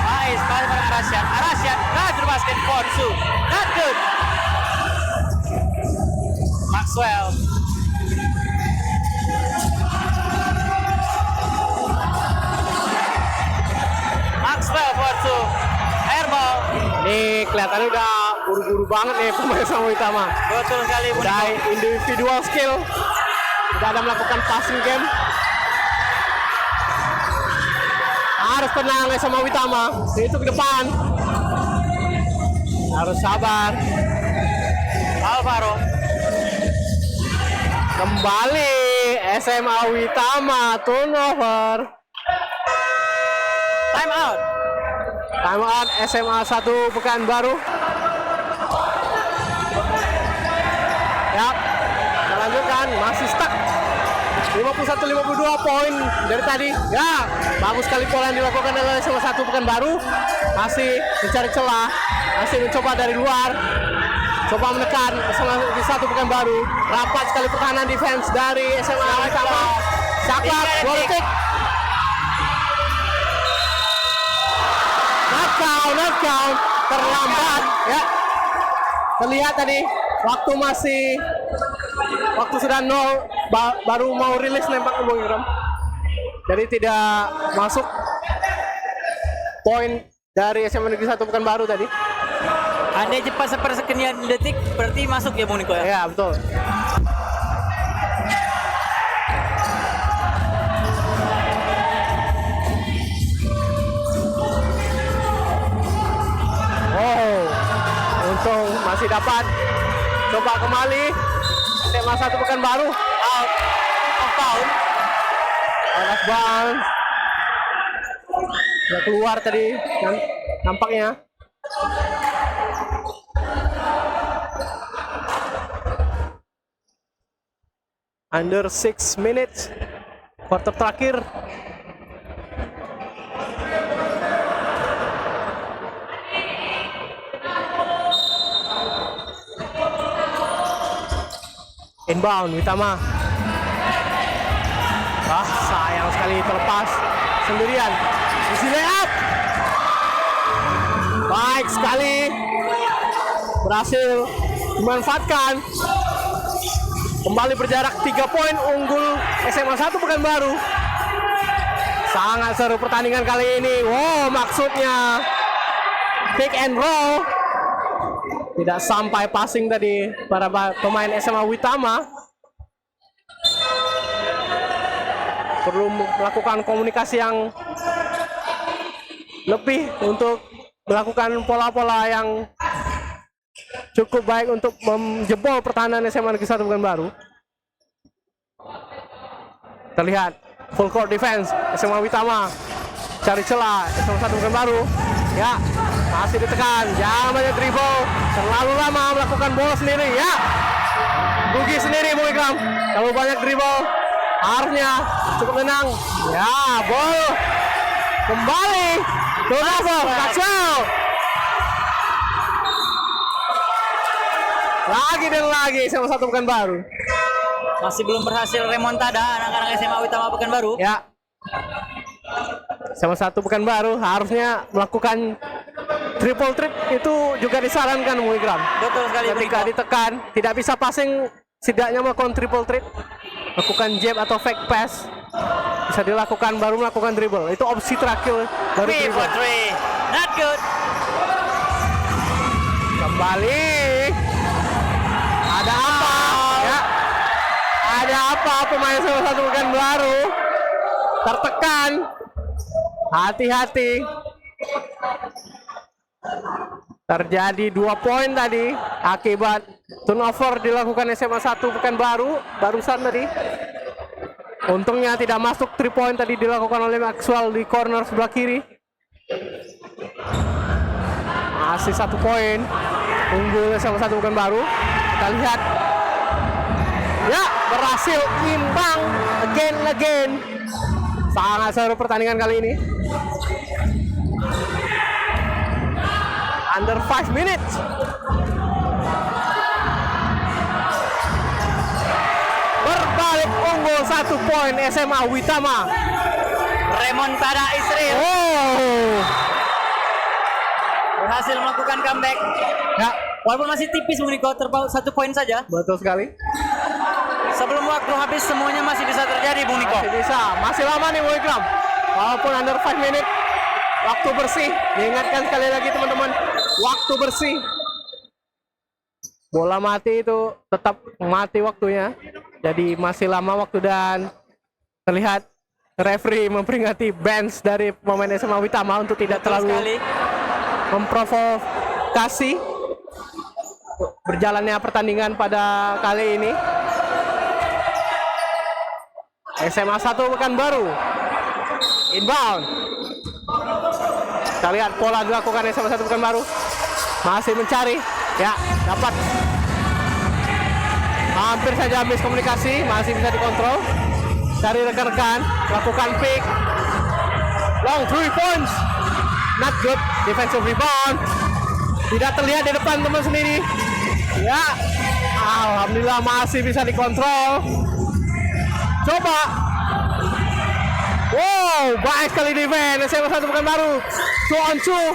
Faiz passing pada Arasyad. Arasyad laju basket for two. Not good. Maxwell. Maxwell for two. Airball. Nih kelihatannya udah buru-buru banget nih pemain sama Witama. Betul sekali, Muniko. Udah individual skill. Udah ada melakukan passing game. Harus tenang sama Witama. Itu ke depan. Harus sabar. Alvaro. Kembali SMA Witama turnover. Time out. Time out SMA 1 Pekanbaru. Ya, kita lanjutkan. Masih stuck 51-52 poin dari tadi. Ya, bagus sekali pola yang dilakukan oleh SMA 1 Pekanbaru. Masih mencari celah, masih mencoba dari luar. coba menekan SMA Negeri 1 Pekanbaru. Rapat sekali pertahanan defense dari SMA Witama. Saklar, goal kick. Not count, terlambat ya. Terlihat tadi waktu sudah 0 baru mau rilis nembak Bung Ikram. Jadi tidak masuk poin dari SMA Negeri 1 Pekanbaru tadi. Andai cepat sepersekian detik berarti masuk ya Bung Niko ya? Ya, betul. Oh, untung masih dapat. Coba kembali. SMA 1 Pekanbaru out of bounds. Out of bounds. Sudah keluar tadi kan nampaknya. Under 6 minutes. Quarter terakhir. Inbound Witama. Sayang sekali terlepas sendirian. Isi layup. Baik sekali. Berhasil dimanfaatkan. Kembali berjarak 3 poin unggul SMA 1 Pekanbaru. Sangat seru pertandingan kali ini. Wow, maksudnya pick and roll. Tidak sampai passing tadi para pemain SMA Witama. Perlu melakukan komunikasi yang lebih untuk melakukan pola-pola yang cukup baik untuk menjebol pertahanan SMA Negeri 1 Pekanbaru. Terlihat full court defense SMA Witama. Cari celah SMA 1 Pekanbaru. Ya, masih ditekan. Jangan banyak dribble. Terlalu lama melakukan bola sendiri. Ya, rugi sendiri Bung Ikram. Kalau banyak dribble, harusnya cukup tenang. Ya, bol kembali. Turnover, Maxwell. Lagi dan lagi SMA 1 Pekanbaru. Masih belum berhasil remontada anak-anak SMA Witama Pekanbaru. Ya. SMA 1 Pekanbaru harusnya melakukan triple trip itu juga disarankan Bung Ikram. Betul sekali. Ketika ditekan, tidak bisa passing, setidaknya melakukan triple trip. Lakukan jab atau fake pass. Bisa dilakukan baru melakukan dribble. Itu opsi terakhir baru dribble. 3-for-3. Not good. Kembali. Ada apa? Ya. Ada apa pemain SMA 1 Pekanbaru? Tertekan. Hati-hati. Terjadi 2 poin tadi akibat turnover dilakukan SMA 1 Pekanbaru barusan tadi. Untungnya tidak masuk 3 poin tadi dilakukan oleh Maxwell di corner sebelah kiri. Masih 1 poin unggul SMA 1 Pekanbaru. Kita lihat. Ya, berhasil imbang again. Sangat seru pertandingan kali ini. Under 5 minutes. Berbalik unggul 1 poin SMA Witama. Remontada Israel. Oh. Berhasil melakukan comeback. Ya, Walaupun masih tipis Bung Niko, terpaut 1 poin saja. betul sekali. Sebelum waktu habis semuanya masih bisa terjadi Bung Niko. Masih bisa. Masih lama nih Bung Ikram. Walaupun under 5 minutes. Waktu bersih. Diingatkan sekali lagi teman-teman. Waktu bersih. Bola mati itu tetap mati waktunya. Jadi masih lama waktu dan terlihat referee memperingati bench dari pemain SMA Witama untuk tidak terlalu memprovokasi berjalannya pertandingan pada kali ini. SMA 1 Pekanbaru inbound. Kita lihat pola dilakukan SMA 1 Pekanbaru. Masih mencari. Ya, dapat. Hampir saja habis komunikasi. Masih bisa dikontrol. Cari rekan-rekan. Lakukan pick. Long 3 points. Not good. Defensive rebound. Tidak terlihat di depan teman sendiri. Ya, alhamdulillah masih bisa dikontrol. Coba. Wow, baik sekali defense SMA 1 Pekanbaru. 2 on 2.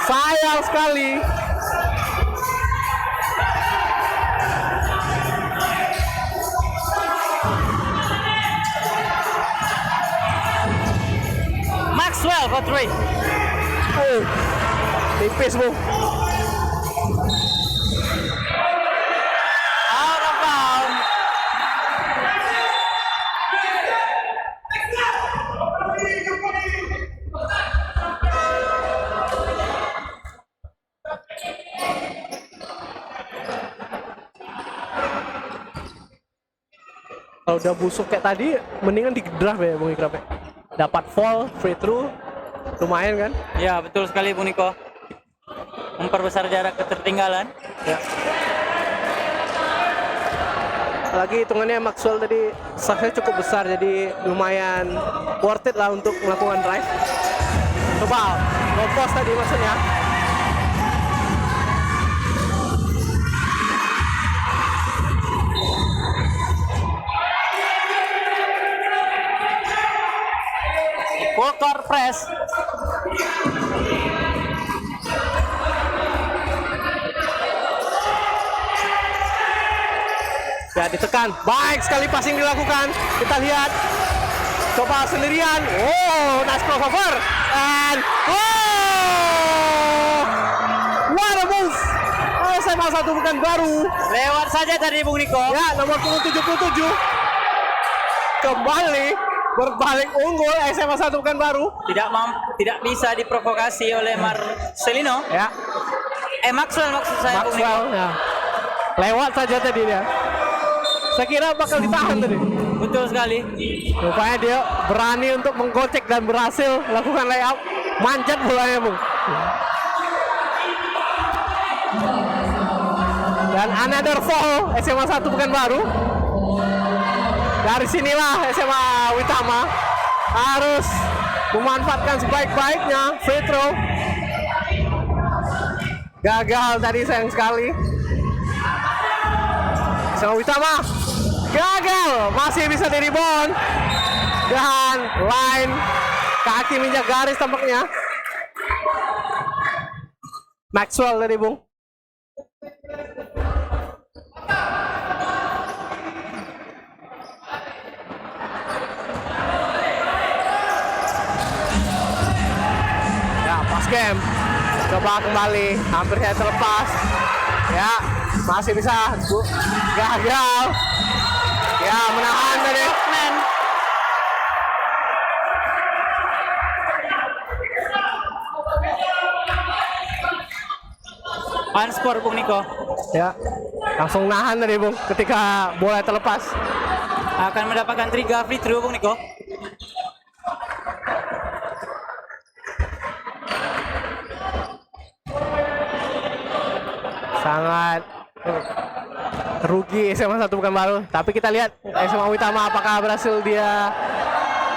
Sayang sekali. Maxwell for 3. Oh, tipis bu. Out of bounds. Kalau udah busuk kayak tadi, mendingan di draft ya Bung Ikram ya. Dapat fall, free throw, lumayan kan? Ya, betul sekali Bung Niko. Memperbesar jarak ketertinggalan. Ya. Lagi hitungannya Maxwell tadi saksnya cukup besar, jadi lumayan worth it lah untuk melakukan drive. Coba, low post tadi maksudnya. Full court press. Ya ditekan, baik sekali passing dilakukan. Kita lihat, coba sendirian. Oh, nice crossover. And oh, what a move. SMA 1 Pekanbaru. Lewat saja tadi Bung Niko. Ya, nomor punggung 77 kembali berbalik unggul SMA 1 Pekanbaru. Tidak bisa diprovokasi oleh Marcelino. Ya, Maxwell maksud saya Bung Niko. Maxwell. Ya. Lewat saja tadi dia. Saya kira bakal ditahan tadi. Betul sekali. Rupanya dia berani untuk menggocek dan berhasil lakukan layup. Manjat bolanya, Bung. Dan another fall SMA 1 Pekanbaru. Dari sinilah SMA Uitama harus memanfaatkan sebaik-baiknya free throw. Gagal tadi, sayang sekali. SMA Uitama gagal, masih bisa di rebound dan line kaki minjak garis tampaknya. Maxwell tadi, Bung. Ya, pas game. Coba kembali, hampir saya terlepas. Ya, masih bisa. Gagal. Ya, menahan tadi. Unsport Bung Niko. Ya, langsung nahan tadi Bung ketika bola terlepas. Akan mendapatkan 3 free throw Bung Niko. Sangat rugi SMA 1 Pekanbaru. Tapi kita lihat SMA Uitama apakah berhasil dia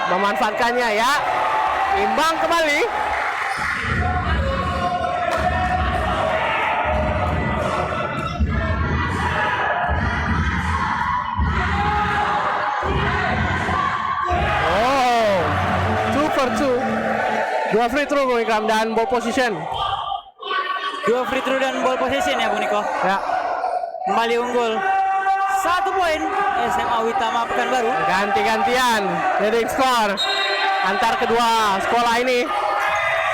memanfaatkannya ya. Imbang kembali. Oh, 2 for 2. 2 free throw Bung Ikram dan ball position. 2 free throw dan ball position ya Bung Niko. Ya. Kembali unggul 1 poin SMA Uitama Pekanbaru. Ganti-gantian leading score antar kedua sekolah ini.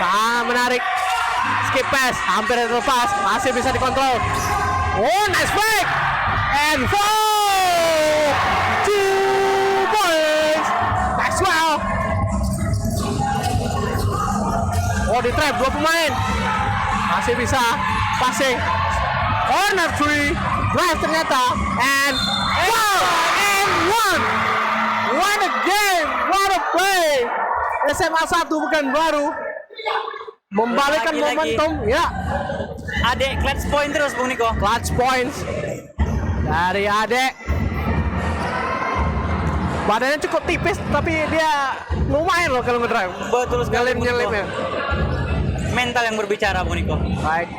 Sangat menarik. Skip pass, hampir terlepas, masih bisa dikontrol. Oh, nice break and 2 points. Maxwell. Oh, di trap 2 pemain. Masih bisa passing. Corner 3, drive ternyata, and wow, and 1. What a game, what a play. SMA 1 Pekanbaru membalikkan Lagi-lagi. momentum, ya. Adek clutch point terus Bung Niko. Clutch points dari Adek. Badannya cukup tipis, tapi dia lumayan loh kalau ngedrive. Betul sekali Bung Niko. Nyelip-nyelipnya. Mental yang berbicara Bung Niko. Baik.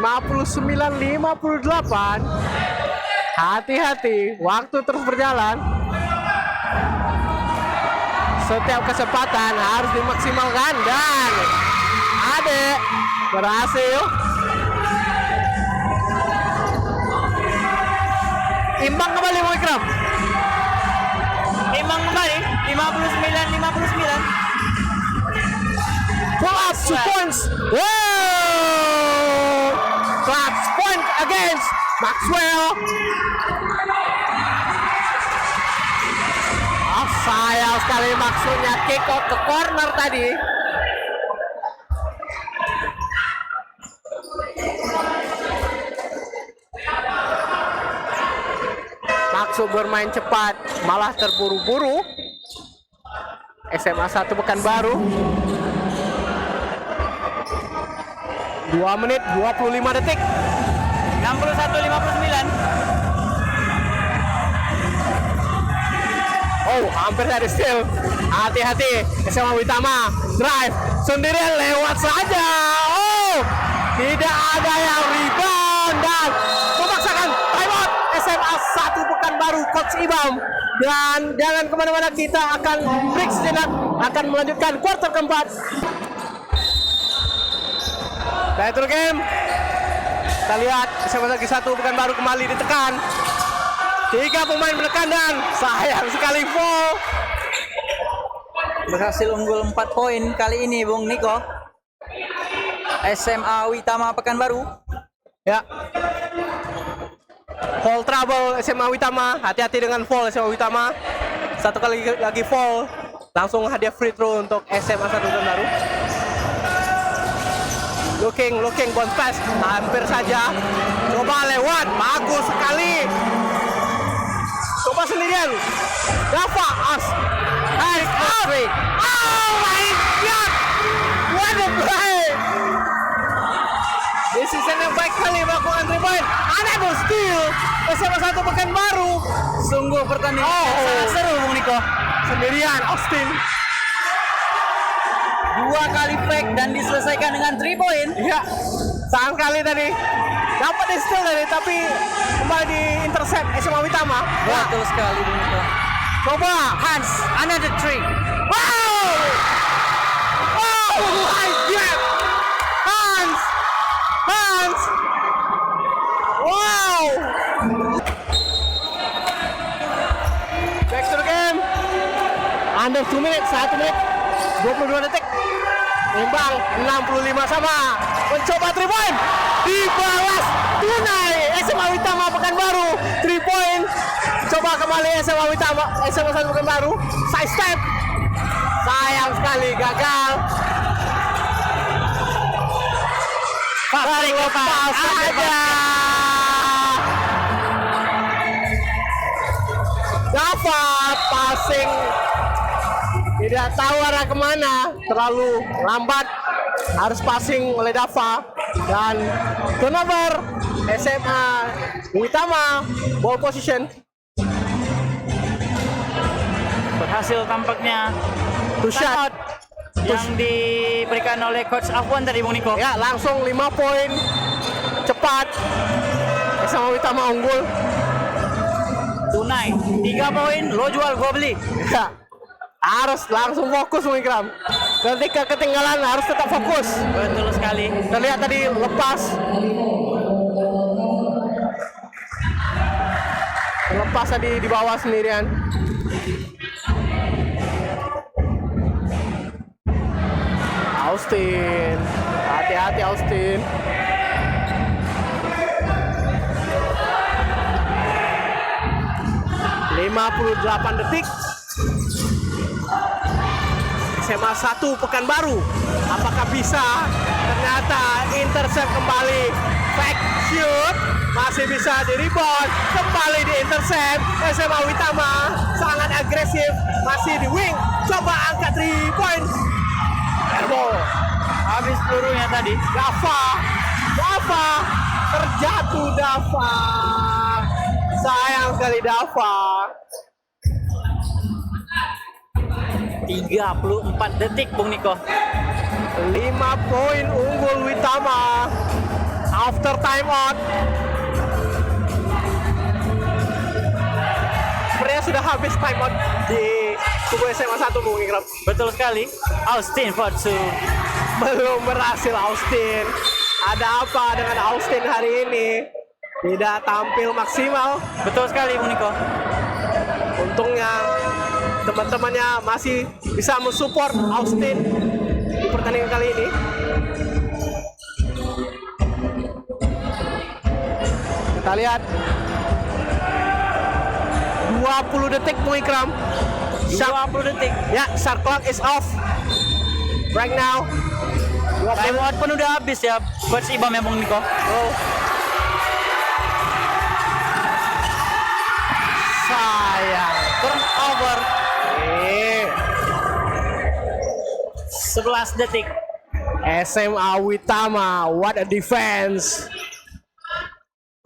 59-58. Hati-hati, waktu terus berjalan. Setiap kesempatan harus dimaksimalkan dan Ade berhasil. Imbang kembali Bung Ikram. Imbang kembali 59-59. Plus 2 points. Wow! Plus point against Maxwell. Sayang sekali maksudnya kick out ke corner tadi. Maksud bermain cepat malah terburu-buru. SMA 1 Pekanbaru. 2 menit 25 detik. 61-59. Oh, hampir tadi steal. Hati-hati, SMA Witama drive sendirian lewat saja. Oh, tidak ada yang rebound dan memaksakan timeout SMA 1 Pekanbaru Coach Ibam. Dan jangan kemana-mana, kita akan break sejenak, akan melanjutkan quarter keempat. Title game. Kita lihat SMA Negeri 1 Pekanbaru kembali ditekan. 3 pemain menekan dan sayang sekali foul. Berhasil unggul 4 poin kali ini Bung Niko. SMA Witama Pekanbaru. Ya. Foul trouble SMA Witama. Hati-hati dengan foul SMA Witama. Satu kali lagi foul, langsung hadiah free throw untuk SMA 1 Pekanbaru. Looking bounce pass, hampir saja. Coba lewat, bagus sekali. Coba sendirian. Dava as. Nice play. Oh my god. What a play. Decision yang baik kali melakukan rebound. Another steal. SMA 1 Pekanbaru. Sungguh pertandingan sangat seru Bung Niko. Sendirian Austin. 2 kali fake dan diselesaikan dengan 3 poin. Iya. Sayang kali tadi. Dapat di steal tadi tapi kembali di intercept SMA Witama. Betul sekali Bung Niko. Coba Hans, another 3. wow! Oh my god! Hans! Wow! Back to the game. Under 2 minutes, 1 menit 22 detik. Imbang 65 sama. Mencoba 3 point. Dibalas tunai SMA Witama Pekanbaru. 3 point. Coba kembali SMA Witama, SMA 1 Pekanbaru. Side step. Sayang sekali gagal. Tarik lepas aja. Dapat passing. Tidak tahu arah kemana, terlalu lambat. Harus passing oleh Dava. Dan turnover SMA Witama ball position. Berhasil tampaknya To shot. yang diberikan oleh Coach Afwan tadi Bung Niko. Ya, langsung 5 poin cepat. SMA Witama unggul. Tunai 3 poin, lo jual gue beli. Ya, harus langsung fokus Bung Ikram. Ketika ketinggalan harus tetap fokus. Betul sekali. Kita lihat tadi lepas. Lepas tadi di bawah sendirian. Austin. Hati-hati Austin. ...58 detik. SMA 1 Pekanbaru. Apakah bisa? Ternyata intercept kembali. Fake shoot. Masih bisa di rebound. Kembali di intercept. SMA Witama sangat agresif. Masih di wing. Coba angkat 3 point. Airball. Habis pelurunya tadi. Dava. Terjatuh Dava. Sayang sekali Dava. 34 detik Bung Niko. 5 poin unggul Witama after time out. Sebenarnya sudah habis time out di kubu SMA 1 Bung Ikram. Betul sekali. Austin for two. Belum berhasil Austin. Ada apa dengan Austin hari ini? Tidak tampil maksimal. Betul sekali Bung Niko. Untungnya teman-temannya masih bisa mensupport Austin di pertandingan kali ini. Kita lihat 20 detik Bung Ikram. 20 detik. Ya, shot clock is off right now. Time out pun udah habis ya buat si Ibam ya Bung Niko. Oh. Sayang. Turnover. 11 detik. SMA Witama, what a defense.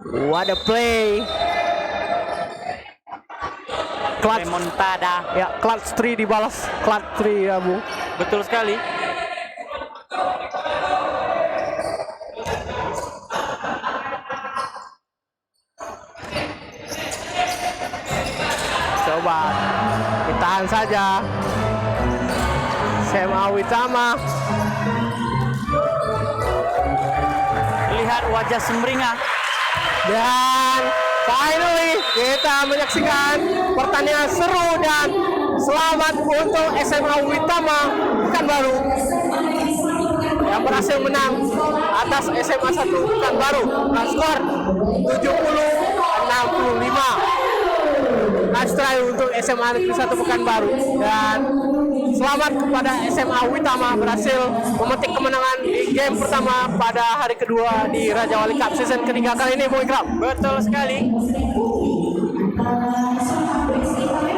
What a play. Clutch, Remontada. ya clutch 3 dibalas. Clutch 3 ya Bu. Betul sekali. Coba ditahan saja. SMA Witama. Lihat wajah sumringah. Dan finally kita menyaksikan pertandingan seru dan selamat untuk SMA Witama Pekanbaru yang berhasil menang atas SMA 1 Pekanbaru dengan skor 70-65. Nice try untuk SMA Negeri 1 Pekanbaru dan selamat kepada SMA Witama berhasil memetik kemenangan di game pertama pada hari kedua di Raja Wali Cup season ketiga kali ini Bung Ikram. Betul sekali.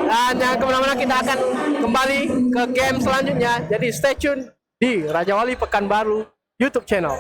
Dan jangan kemana-mana, kita akan kembali ke game selanjutnya. Jadi stay tune di Raja Wali Pekanbaru YouTube channel.